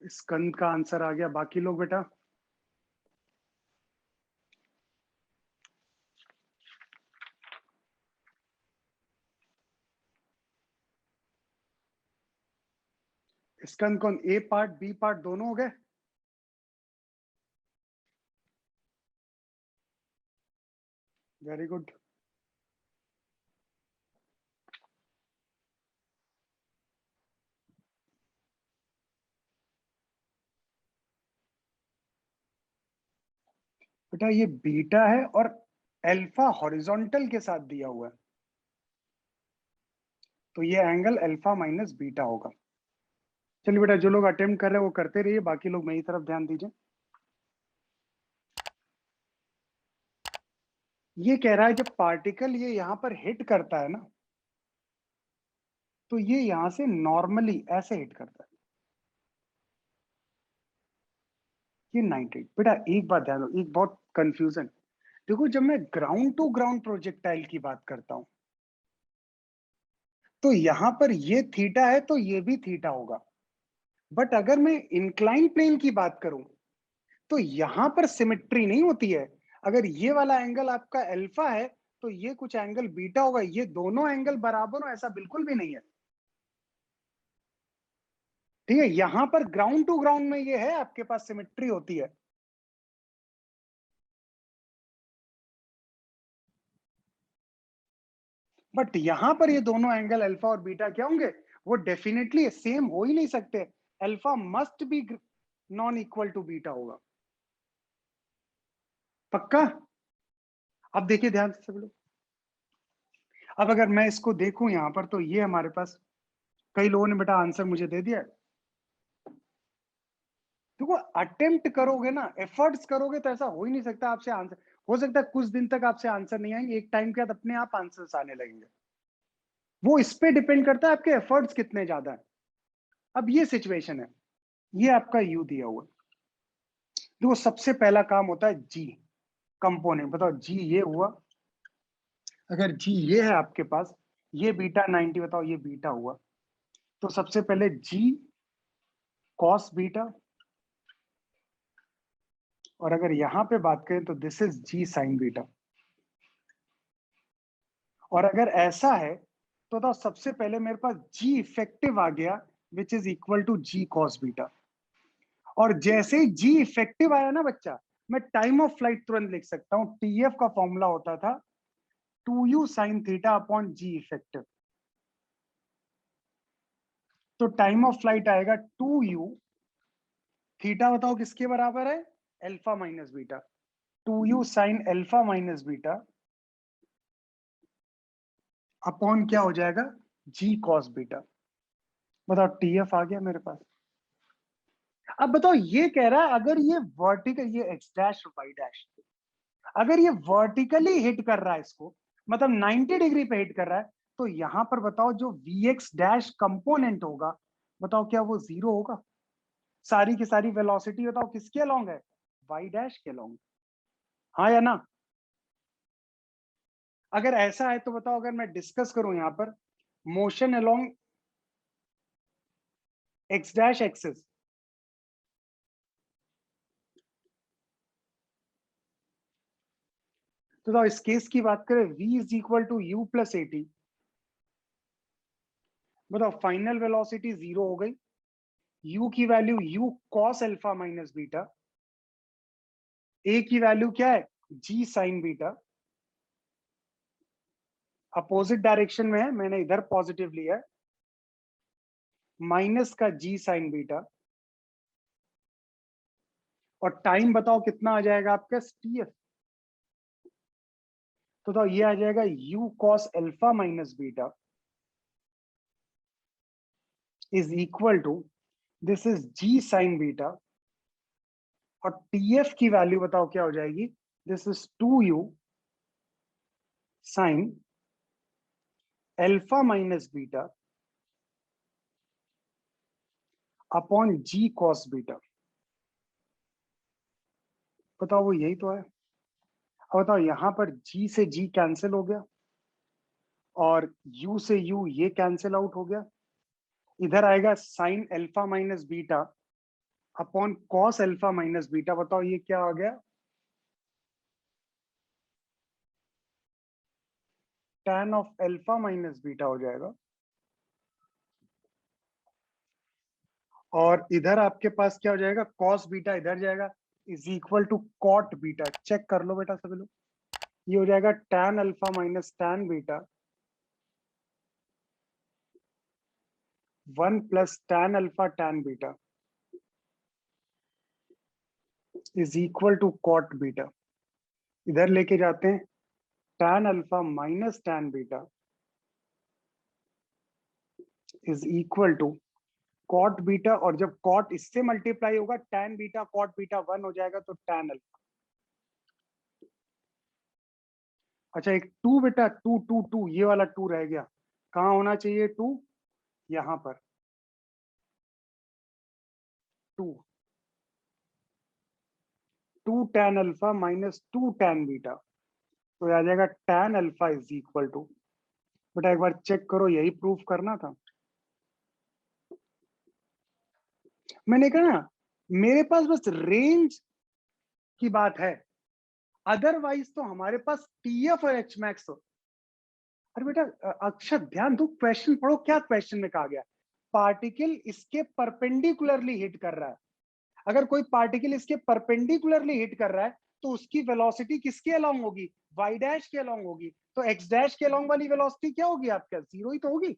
स्कंद का आंसर आ गया। बाकी लोग बेटा स्कंद कौन, ए पार्ट बी पार्ट दोनों हो गए? Very good. बेटा ये बीटा है और अल्फा हॉरिजॉन्टल के साथ दिया हुआ है, तो ये एंगल अल्फा माइनस बीटा होगा। चलिए बेटा, जो लोग अटेम्प्ट कर रहे हैं वो करते रहिए, बाकी लोग मेरी तरफ ध्यान दीजिए। ये कह रहा है जब पार्टिकल ये यहां पर हिट करता है ना, तो ये यहां से नॉर्मली ऐसे हिट करता है। ये 98। बेटा एक बात ध्यान दो, एक बहुत कंफ्यूजन। देखो जब मैं ग्राउंड टू ग्राउंड प्रोजेक्टाइल की बात करता हूं, तो यहां पर ये थीटा है तो ये भी थीटा होगा। बट अगर मैं इंक्लाइन प्लेन की बात करूं, तो यहां पर सिमेट्री नहीं होती है। अगर ये वाला एंगल आपका अल्फा है, तो ये कुछ एंगल बीटा होगा। ये दोनों एंगल बराबर हो ऐसा बिल्कुल भी नहीं है। ठीक है, यहां पर ग्राउंड टू ग्राउंड में ये है, आपके पास सिमेट्री होती है। बट यहां पर ये दोनों एंगल अल्फा और बीटा क्या होंगे? वो डेफिनेटली सेम हो ही नहीं सकते। Alpha must be non equal to beta होगा। पक्का? अब देखिए ध्यान से सब लोग। अब अगर मैं इसको देखूं यहां पर, तो ये हमारे पास कई लोगों ने बेटा आंसर मुझे दे दिया। देखो अटेम्प्ट करोगे ना, एफर्ट्स करोगे, तो ऐसा हो ही नहीं सकता आपसे आंसर। हो सकता है कुछ दिन तक आपसे आंसर नहीं आएंगे, एक टाइम के बाद अपने आप आंसर्स आने लगेंगे। वो इस पे डिपेंड करता है आपके एफर्ट्स कितने ज्यादा है। अब ये सिचुएशन है, ये आपका यू दिया हुआ है। देखो सबसे पहला काम होता है जी कंपोनेंट। बताओ जी ये हुआ, अगर जी ये है आपके पास, ये बीटा 90, बताओ ये बीटा हुआ, तो सबसे पहले जी कॉस बीटा, और अगर यहां पे बात करें तो this is g sine beta. और अगर ऐसा है तो बताओ सबसे पहले मेरे पास जी इफेक्टिव आ गया, which is equal to g cos beta. और जैसे ही जी इफेक्टिव आया ना बच्चा, मैं टाइम ऑफ फ्लाइट तुरंत लिख सकता हूं। टीएफ का फॉर्मूला होता था 2u sine theta upon g effective. तो टाइम ऑफ फ्लाइट आएगा 2u, थीटा बताओ किसके बराबर है? Alpha minus beta. 2u sine alpha minus beta upon क्या हो जाएगा? जी कॉस बीटा। बताओ टीएफ आ गया मेरे पास। अब बताओ ये कह रहा है अगर ये वर्टिकल, ये एक्स डैश वाई डैश, अगर ये वर्टिकली हिट कर रहा है इसको, मतलब 90 डिग्री पे हिट कर रहा है, तो यहां पर बताओ जो वी एक्स डैश कंपोनेंट होगा, बताओ क्या वो जीरो होगा? सारी की सारी वेलोसिटी बताओ किसके अलोंग है? वाई डैश के अलोंग। हाँ या ना? अगर ऐसा है तो बताओ, अगर मैं डिस्कस करूं यहां पर motion along x dash axis, तो बताओ इस केस की बात करें, v is equal to u plus a t. बताओ फाइनल वेलोसिटी जीरो हो गई, u की value u cos alpha minus beta, a की वैल्यू क्या है? g sine beta. Opposite direction में है, मैंने इधर पॉजिटिव लिया है, माइनस का g साइन बीटा। और टाइम बताओ कितना आ जाएगा आपका? टीएफ। तो ये आ जाएगा u cos alpha minus beta is equal to, this is g sine beta, और टीएफ की वैल्यू बताओ क्या हो जाएगी? This is 2u sine alpha minus beta upon g cos beta. बताओ वो यही तो है। अब बताओ यहां पर g से g कैंसिल हो गया, और u से u ये कैंसिल आउट हो गया। इधर आएगा sign alpha minus beta upon cos alpha minus beta. बताओ ये क्या आ गया? tan of alpha minus beta हो जाएगा। और इधर आपके पास क्या हो जाएगा? कॉस बीटा इधर जाएगा, is equal to cot beta. Check कर लो बेटा सभी लोग, ये हो जाएगा tan alpha minus tan beta 1 plus tan alpha tan beta is equal to cot beta. इधर लेके जाते हैं, tan alpha minus tan beta is equal to cot beta, और जब कॉट इससे मल्टीप्लाई होगा tan बीटा कॉट बीटा 1 हो जाएगा, तो tan अल्फा। अच्छा एक टू बेटा, टू टू टू, ये वाला टू रह गया। कहाँ होना चाहिए टू? यहां पर two, two tan alpha minus two tan beta, तो आ जाएगा tan alpha is equal to. बेटा एक बार चेक करो, यही प्रूफ करना था। मैंने कहा ना, मेरे पास बस रेंज की बात है, अदरवाइज तो हमारे पास टीएफ और एच मैक्स हो। अरे बेटा अक्षर ध्यान दो, क्वेश्चन पढ़ो, क्या क्वेश्चन में कहा गया? पार्टिकल इसके परपेंडिकुलरली हिट कर रहा है। अगर कोई पार्टिकल इसके परपेंडिकुलरली हिट कर रहा है, तो उसकी वेलोसिटी किसके अलोंग होगी? वाई डैश के अलोंग होगी। तो एक्स डैश के अलोंग वाली वेलोसिटी क्या होगी आपका? जीरो ही तो होगी।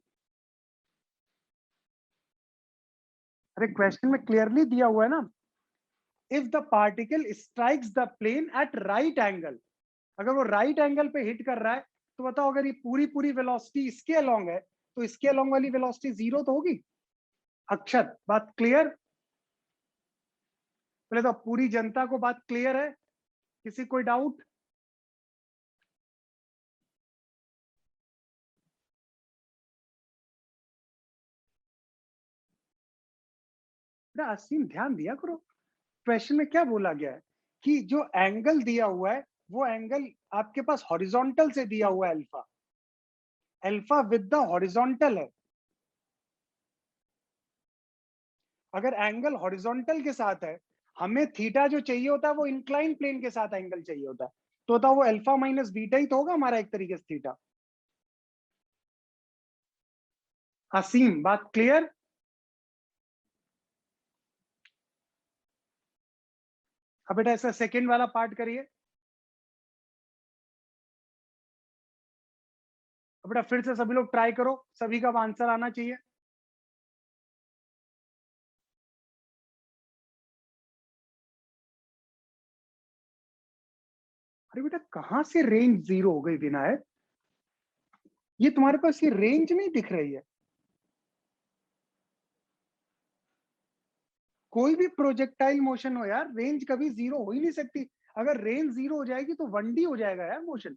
अरे क्वेश्चन में क्लियरली दिया हुआ है ना, if the particle strikes the plane at right angle. अगर वो राइट एंगल पे हिट कर रहा है, तो बताओ अगर ये पूरी पूरी वेलोसिटी इसके अलोंग है, तो इसके अलोंग वाली वेलोसिटी जीरो तो होगी। अक्षत बात क्लियर? पहले तो पूरी जनता को बात क्लियर है, किसी कोई डाउट? असीम ध्यान दिया करो, क्वेश्चन में क्या बोला गया है कि जो एंगल दिया हुआ है, वो एंगल आपके पास हॉरिजॉन्टल से दिया हुआ है, alpha. Alpha with the horizontal है। अगर एंगल हॉरिजॉन्टल के साथ है, हमें थीटा जो चाहिए होता है वो इंक्लाइन प्लेन के साथ एंगल चाहिए होता है, तो होता वो अल्फा माइनस बीटा ही तो होगा हमारा एक तरीके से थीटा। असीम बात क्लियर? अब बेटा ऐसा सेकंड वाला पार्ट करिए। अब बेटा फिर से सभी लोग ट्राई करो, सभी का आंसर आना चाहिए। अरे बेटा कहां से रेंज जीरो हो गई विनायक? ये तुम्हारे पास ये रेंज नहीं दिख रही है। कोई भी प्रोजेक्टाइल मोशन हो यार, रेंज कभी जीरो हो ही नहीं सकती। अगर रेंज जीरो हो जाएगी तो 1D हो जाएगा यार मोशन।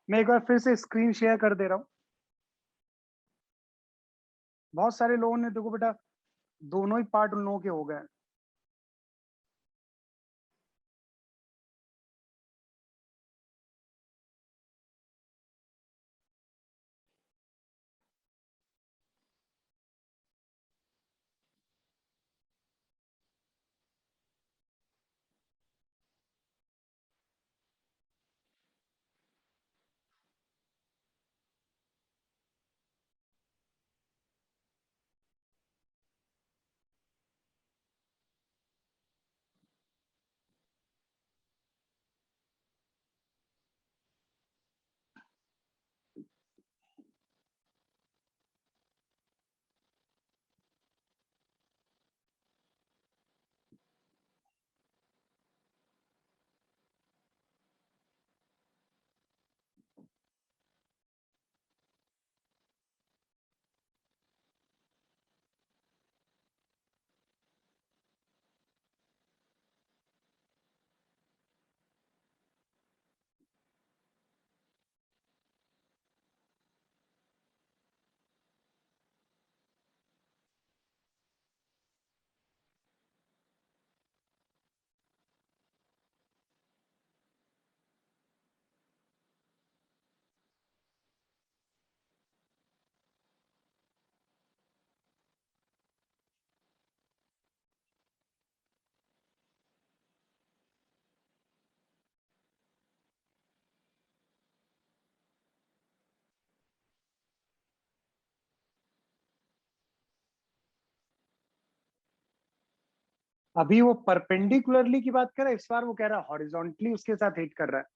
मैं एक बार फिर से स्क्रीन शेयर कर दे रहा हूं। बहुत सारे लोगों ने देखो बेटा, दोनों ही पार्ट उन लोगों के हो गए। अभी वो परपेंडिकुलरली की बात कर रहा है, इस बार वो कह रहा है हॉरिजॉन्टली उसके साथ हिट कर रहा है।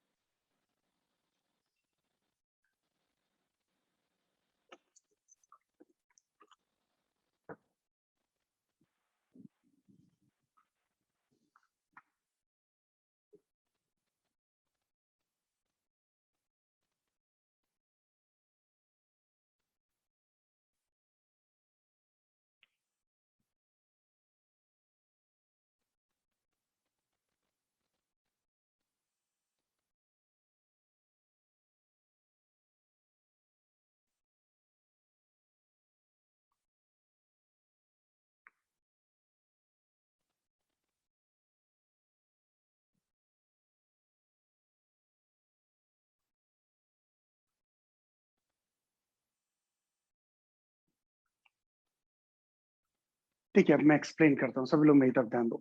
ठीक है, अब मैं एक्सप्लेन करता हूँ, सभी लोग मेरी तरफ ध्यान दो।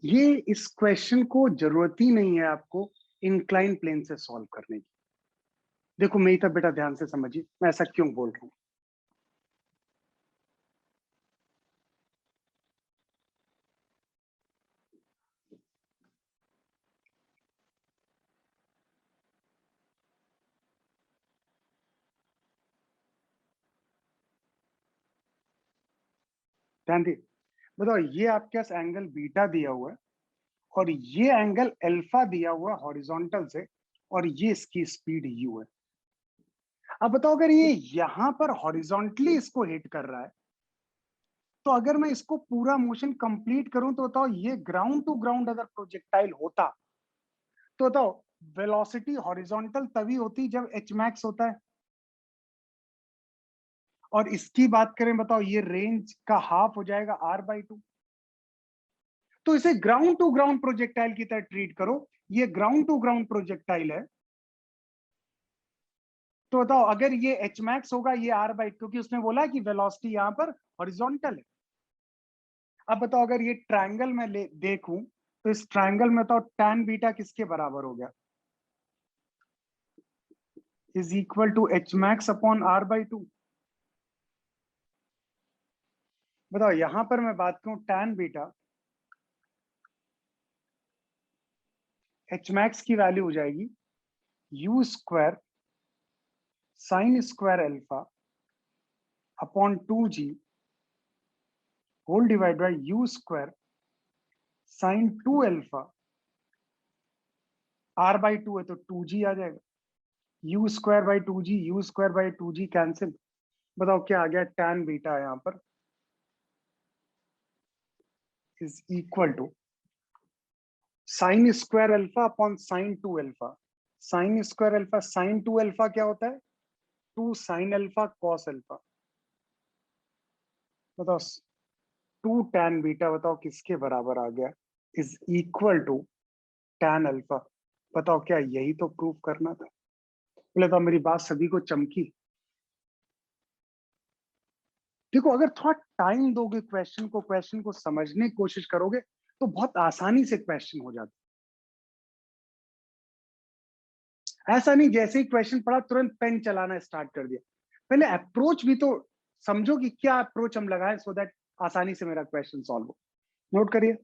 ये इस क्वेश्चन को जरूरत ही नहीं है आपको इंक्लाइन प्लेन से सॉल्व करने की। देखो मेरी तरफ बेटा ध्यान से समझिए, मैं ऐसा क्यों बोल रहा हूँ। ध्यान दिए, बताओ ये आपके पास एंगल बीटा दिया हुआ है और ये एंगल अल्फा दिया हुआ है हॉरिजॉन्टल से, और ये इसकी स्पीड यू है। अब बताओ अगर ये यहां पर हॉरिजॉन्टली इसको हिट कर रहा है, तो अगर मैं इसको पूरा मोशन कंप्लीट करूं तो बताओ ये ग्राउंड टू ग्राउंड अगर प्रोजेक्टाइल होता, तो बताओ वेलोसिटी हॉरिजॉन्टल तभी होती जब एच मैक्स होता है। और इसकी बात करें बताओ ये रेंज का हाफ हो जाएगा r/2। तो इसे ग्राउंड टू ग्राउंड प्रोजेक्टाइल की तरह ट्रीट करो, ये ग्राउंड टू ग्राउंड प्रोजेक्टाइल है। तो बताओ अगर ये एच मैक्स होगा ये r/, क्योंकि उसने बोला कि वेलोसिटी यहां पर हॉरिजॉन्टल है। अब बताओ अगर ये ट्रायंगल में देखूं, तो इस ट्रायंगल में बताओ tan बीटा किसके बराबर हो गया, is equal to h max upon r/2। बताओ यहां पर मैं बात करूं tan बीटा, एच मैक्स की वैल्यू हो जाएगी u square sine square alpha upon 2g whole divide by u square sine 2 alpha, r/2 है तो 2g आ जाएगा, u square by 2g, u square by 2g cancel. बताओ क्या आ गया, tan बीटा यहाँ पर is equal to sine square alpha upon sine 2 alpha. Sine square alpha, sine 2 alpha क्या होता है, 2 साइन अल्फा कॉस अल्फा। बताओ 2 tan बीटा बताओ किसके बराबर आ गया, is equal to tan alpha. बताओ क्या यही तो प्रूव करना था। बोले तो मेरी बात सभी को चमकी। देखो अगर थोड़ा टाइम दोगे क्वेश्चन को समझने की कोशिश करोगे, तो बहुत आसानी से क्वेश्चन हो जाता है। ऐसा नहीं जैसे ही क्वेश्चन पढ़ा तुरंत पेन चलाना स्टार्ट कर दिया, पहले अप्रोच भी तो समझो कि क्या अप्रोच हम लगाएं सो दैट आसानी से मेरा क्वेश्चन सॉल्व हो। नोट करिए।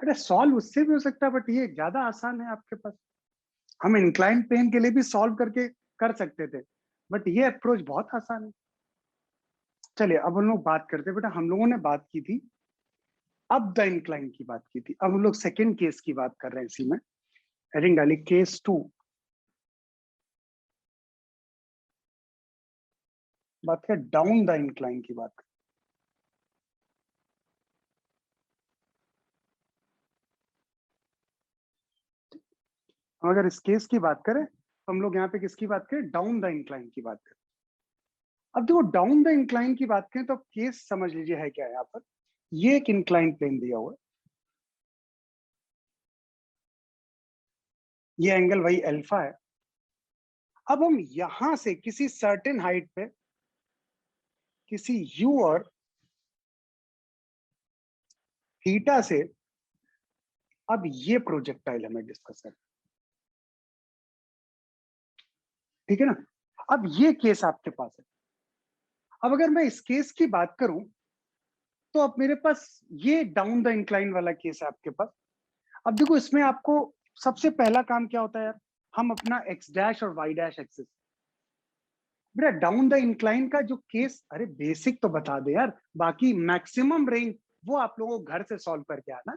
अरे सॉल्व उससे भी हो सकता है, बट ये ज्यादा आसान है आपके पास। हम इंक्लाइन प्लेन के लिए भी सॉल्व करके कर सकते थे, बट ये अप्रोच बहुत आसान है। चलिए अब हम लोग बात करते हैं बेटा, हम लोगों ने बात की थी अब द इंक्लाइन की बात की थी, अब हम लोग सेकेंड केस की बात कर रहे हैं इसी में। हेडिंग डाली केस 2, बात कर डाउन द इंक्लाइन की बात कर। हम अगर इस केस की बात करें तो हम लोग यहाँ पे किसकी बात करें, डाउन द इंक्लाइन की बात करें। अब देखो डाउन द इंक्लाइन की बात करें तो केस समझ लीजिए है क्या है। यहाँ पर ये एक इंक्लाइन प्लेन दिया हुआ है, ये एंगल वही अल्फा है। अब हम यहां से किसी सर्टेन हाइट पे किसी यू और थीटा से अब ये प्रोजेक्टाइल हमें डिस्कस करना, ठीक है ना। अब ये केस आपके पास है। अब अगर मैं इस केस की बात करूं तो अब मेरे पास ये डाउन द इंक्लाइन वाला केस है आपके पास। अब देखो इसमें आपको सबसे पहला काम क्या होता है यार, हम अपना एक्स डैश और वाई डैश एक्सिस, बेटा डाउन द इंक्लाइन का जो केस, अरे बेसिक तो बता दे यार, बाकी मैक्सिमम रेंज वो आप लोगों को घर से सॉल्व करके आना,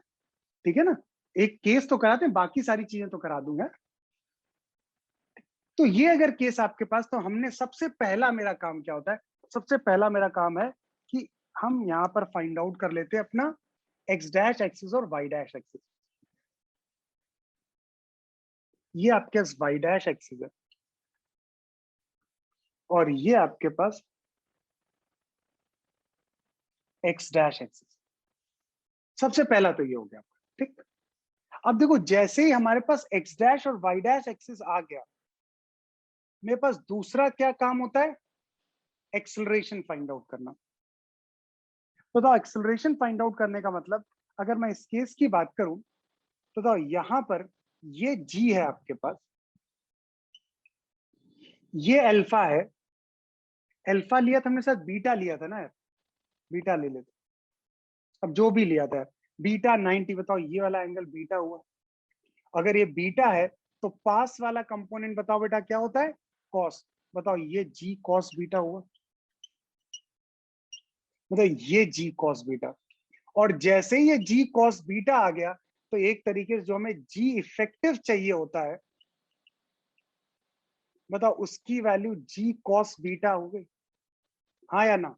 ठीक है ना। एक केस तो कराते हैं, बाकी सारी चीजें तो करा दूंगा। तो ये अगर केस आपके पास, तो हमने सबसे पहला मेरा काम क्या होता है, सबसे पहला मेरा काम है कि हम यहां पर फाइंड आउट कर लेते हैं अपना एक्स डैश एक्सिस और वाई डैश एक्सिस। ये आपके पास वाई डैश एक्सिस है और ये आपके पास एक्स डैश एक्सिस। सबसे पहला तो ये हो गया, ठीक। अब देखो जैसे ही हमारे पास एक्स डैश और वाई डैश एक्सिस आ गया, मेरे पास दूसरा क्या काम होता है, एक्सेलरेशन फाइंड आउट करना। तो एक्सेलरेशन फाइंड आउट करने का मतलब, अगर मैं इस केस की बात करूं तो यहां पर ये जी है आपके पास, ये अल्फा है। अल्फा लिया था हमने, शायद बीटा लिया था ना यार, बीटा ले लेते। अब जो भी लिया था, बीटा 90, बताओ ये वाला एंगल बीटा हुआ। अगर ये बीटा है तो पास वाला कंपोनेंट बताओ बेटा क्या होता है, कॉस। बताओ ये जी कॉस बीटा हुआ, मतलब ये जी कॉस बीटा। और जैसे ही ये जी कॉस बीटा आ गया, तो एक तरीके से जो हमें जी इफेक्टिव चाहिए होता है, बताओ उसकी वैल्यू जी कॉस बीटा हो गई, हाँ या ना।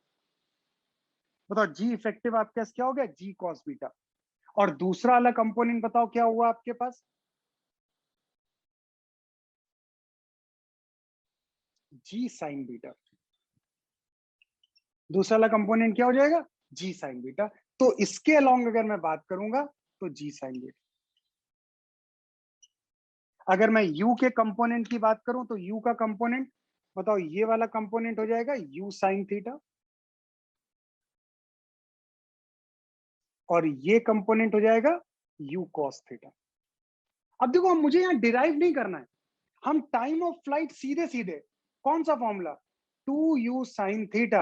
बताओ जी इफेक्टिव आपके पास क्या हो गया, जी कॉस बीटा। और दूसरा वाला कंपोनेंट बताओ क्या हुआ आपके पास, जी साइन बीटा। दूसरा वाला कंपोनेंट क्या हो जाएगा, जी साइन बीटा। तो इसके अलोंग अगर मैं बात करूंगा तो जी साइन बीटा। अगर मैं u के कंपोनेंट की बात करूं तो u का कंपोनेंट बताओ, ये वाला कंपोनेंट हो जाएगा u साइन थीटा, और ये कंपोनेंट हो जाएगा u कॉस थीटा। अब देखो हम, मुझे यहाँ डिराइव नहीं करना है, हम टाइम ऑफ फ्लाइट सीधे सीधे कौन सा formula, 2u sine theta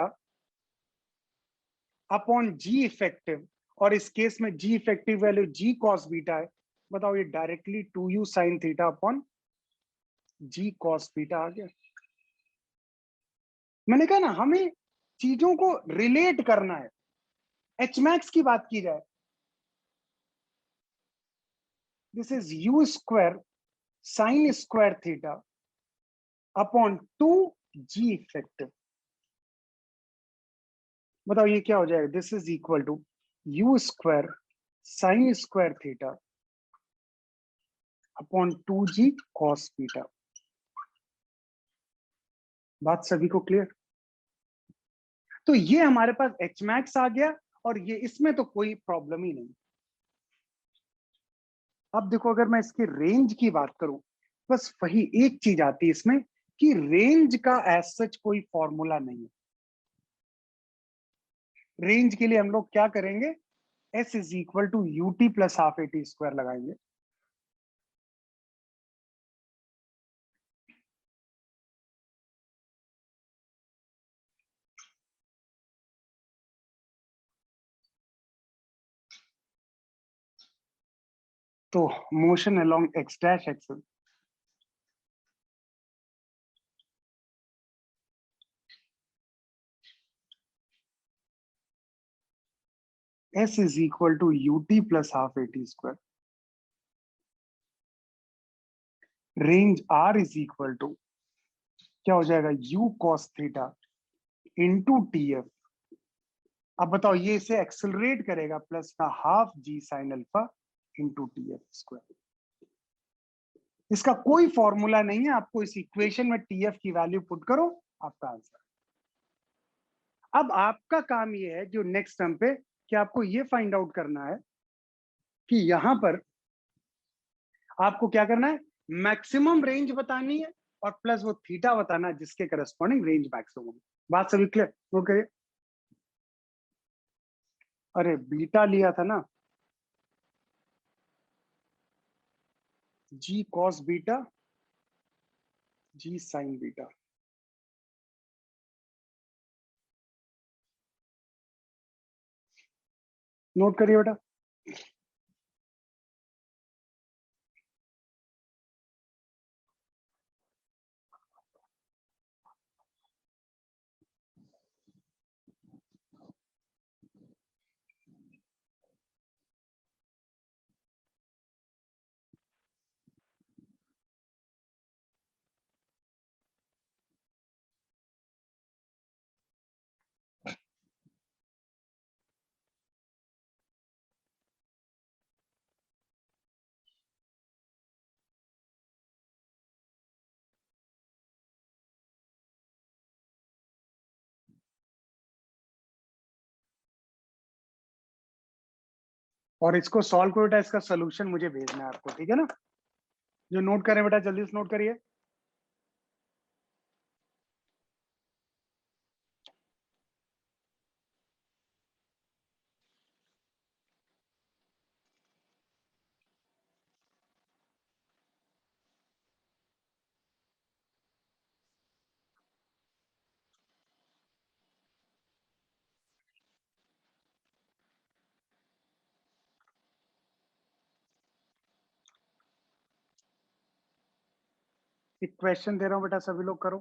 upon g effective, और इस केस में g effective value g cos beta है। बताओ ये directly 2u sine theta upon g cos beta आ गया। मैंने कहा ना हमें चीजों को रिलेट करना है। एच मैक्स की बात की जाए, this is u square sine square theta upon 2 g effective. बताओ ये क्या हो जाएगा, this is equal to u square sine square theta upon 2 g cos beta. बात सभी को क्लियर। तो ये हमारे पास एच मैक्स आ गया, और ये इसमें तो कोई प्रॉब्लम ही नहीं। अब देखो अगर मैं इसकी रेंज की बात करूं, बस वही एक चीज आती है इसमें कि रेंज का एज सच कोई फॉर्मूला नहीं है। रेंज के लिए हम लोग क्या करेंगे, s is equal to u t plus half a t square लगाएंगे। तो motion along x dash axis S is equal to ut plus half at square. Range R is equal to क्या हो जाएगा u cos theta into TF. अब बताओ ये इसे accelerate करेगा प्लस का half g sine alpha into TF square. इसका कोई फॉर्मूला नहीं है, आपको इस इक्वेशन में TF की वैल्यू पुट करो, आपका आंसर. अब आपका काम ये है जो नेक्स्ट टर्म पे कि आपको ये फाइंड आउट करना है कि यहां पर आपको क्या करना है, मैक्सिमम रेंज बतानी है और प्लस वो थीटा बताना है जिसके करस्पॉन्डिंग रेंज मैक्सिमम. बात सभी क्लियर? ओके. अरे बीटा लिया था ना, जी कॉस बीटा जी साइन बीटा. नोट करिए बेटा. और इसको सॉल्व करो बेटा, इसका सोल्यूशन मुझे भेजना है आपको, ठीक है ना? जो नोट करें बेटा जल्दी से नोट करिए. एक क्वेश्चन दे रहा हूं बेटा, सभी लोग करो.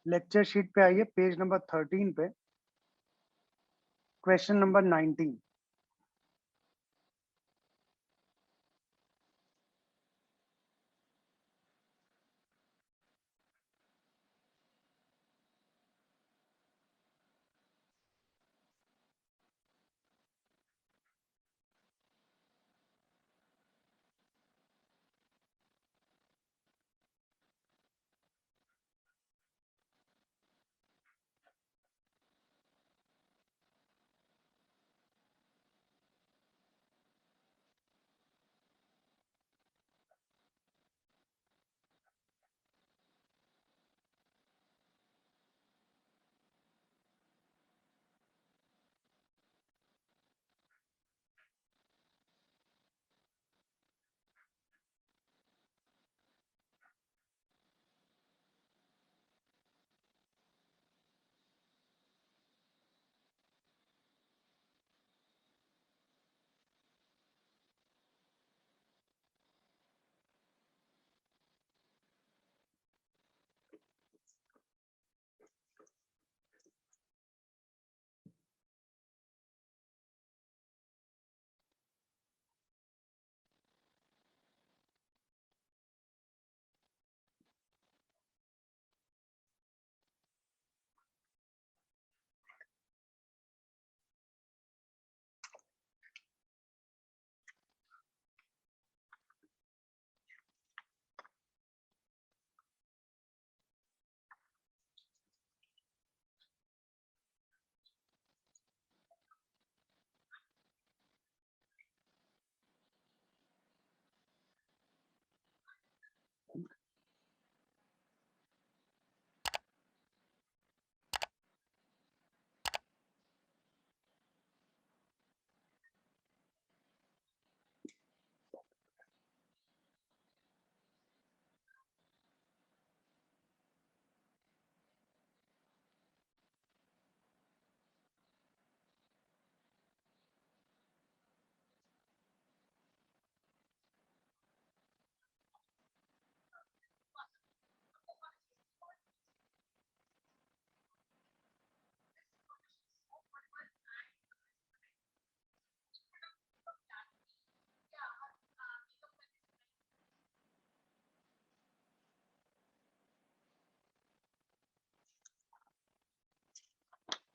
लेक्चर शीट पे आइए, पेज नंबर 13 पे, क्वेश्चन नंबर 19.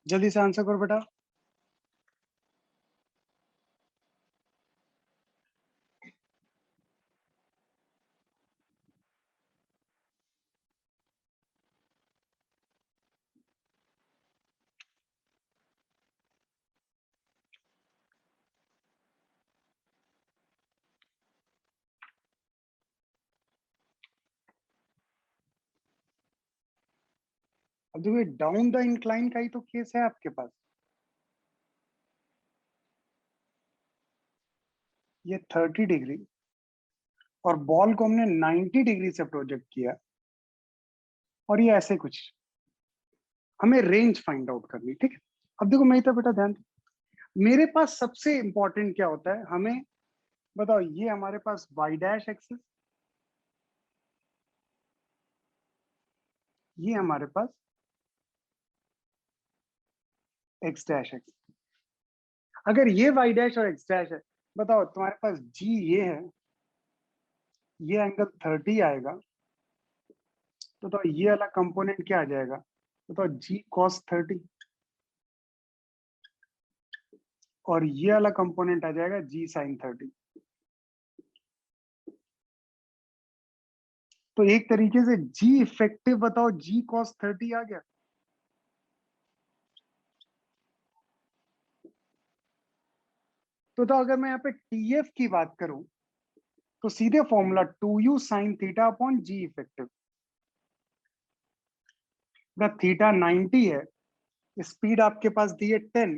जल्दी से आंसर करो बेटा। अब देखो डाउन द इंक्लाइन का ही तो केस है आपके पास। ये 30 डिग्री और बॉल को हमने 90 डिग्री से प्रोजेक्ट किया और ये ऐसे कुछ, हमें रेंज फाइंड आउट करनी, ठीक है। अब देखो मैं तो बेटा ध्यान दो, मेरे पास सबसे इंपॉर्टेंट क्या होता है, हमें बताओ, ये हमारे पास y डैश एक्सिस, ये हमारे पास x डैश एक्सिस। अगर ये y डैश और x डैश है, बताओ तुम्हारे पास g ये है, ये एंगल 30 आएगा, तो ये वाला कंपोनेंट क्या आ जाएगा, तो g cos 30, और ये वाला कंपोनेंट आ जाएगा g sin 30। तो एक तरीके से g इफेक्टिव बताओ g cos 30 आ गया। तो अगर मैं यहाँ पे TF की बात करूं, तो सीधे formula 2u sin theta upon g effective. Theta 90 है, स्पीड आपके पास दी है 10,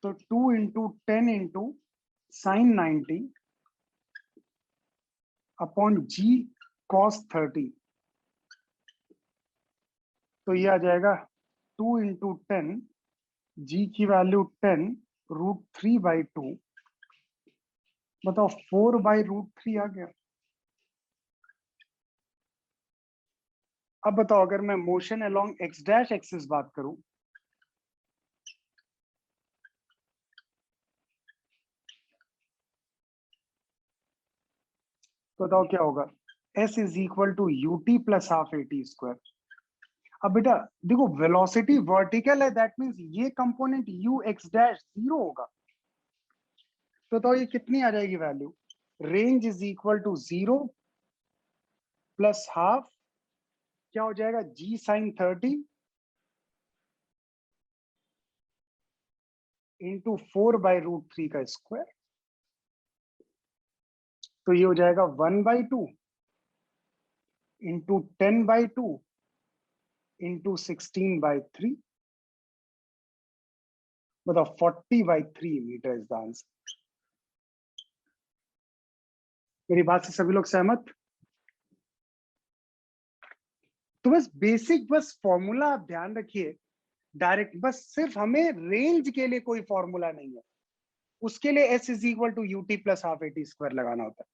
तो 2 into 10 into sine 90 upon g cos 30। तो ये आ जाएगा 2 इंटू 10, g की वैल्यू 10 √3/2, बताओ 4/√3 आ गया। अब बताओ अगर मैं motion along x dash axis बात करूं, तो बताओ क्या होगा, s is equal to ut plus half at square. अब बेटा देखो वेलोसिटी वर्टिकल है, दैट मींस ये कंपोनेंट u x डैश 0 होगा, तो ये कितनी आ जाएगी value, range is equal to 0 plus half, क्या हो जाएगा g sin 30 इंटू 4/√3 का स्क्वायर। तो ये हो जाएगा 1/2 इंटू 10/2 इंटू 16/3, बताओ 40/3 मीटर इज द आंसर। मेरी बात से सभी लोग सहमत? तो बस बेसिक बस फॉर्मूला आप ध्यान रखिए, डायरेक्ट, बस सिर्फ हमें रेंज के लिए कोई फॉर्मूला नहीं है, उसके लिए s is equal to ut plus half at square लगाना होता है।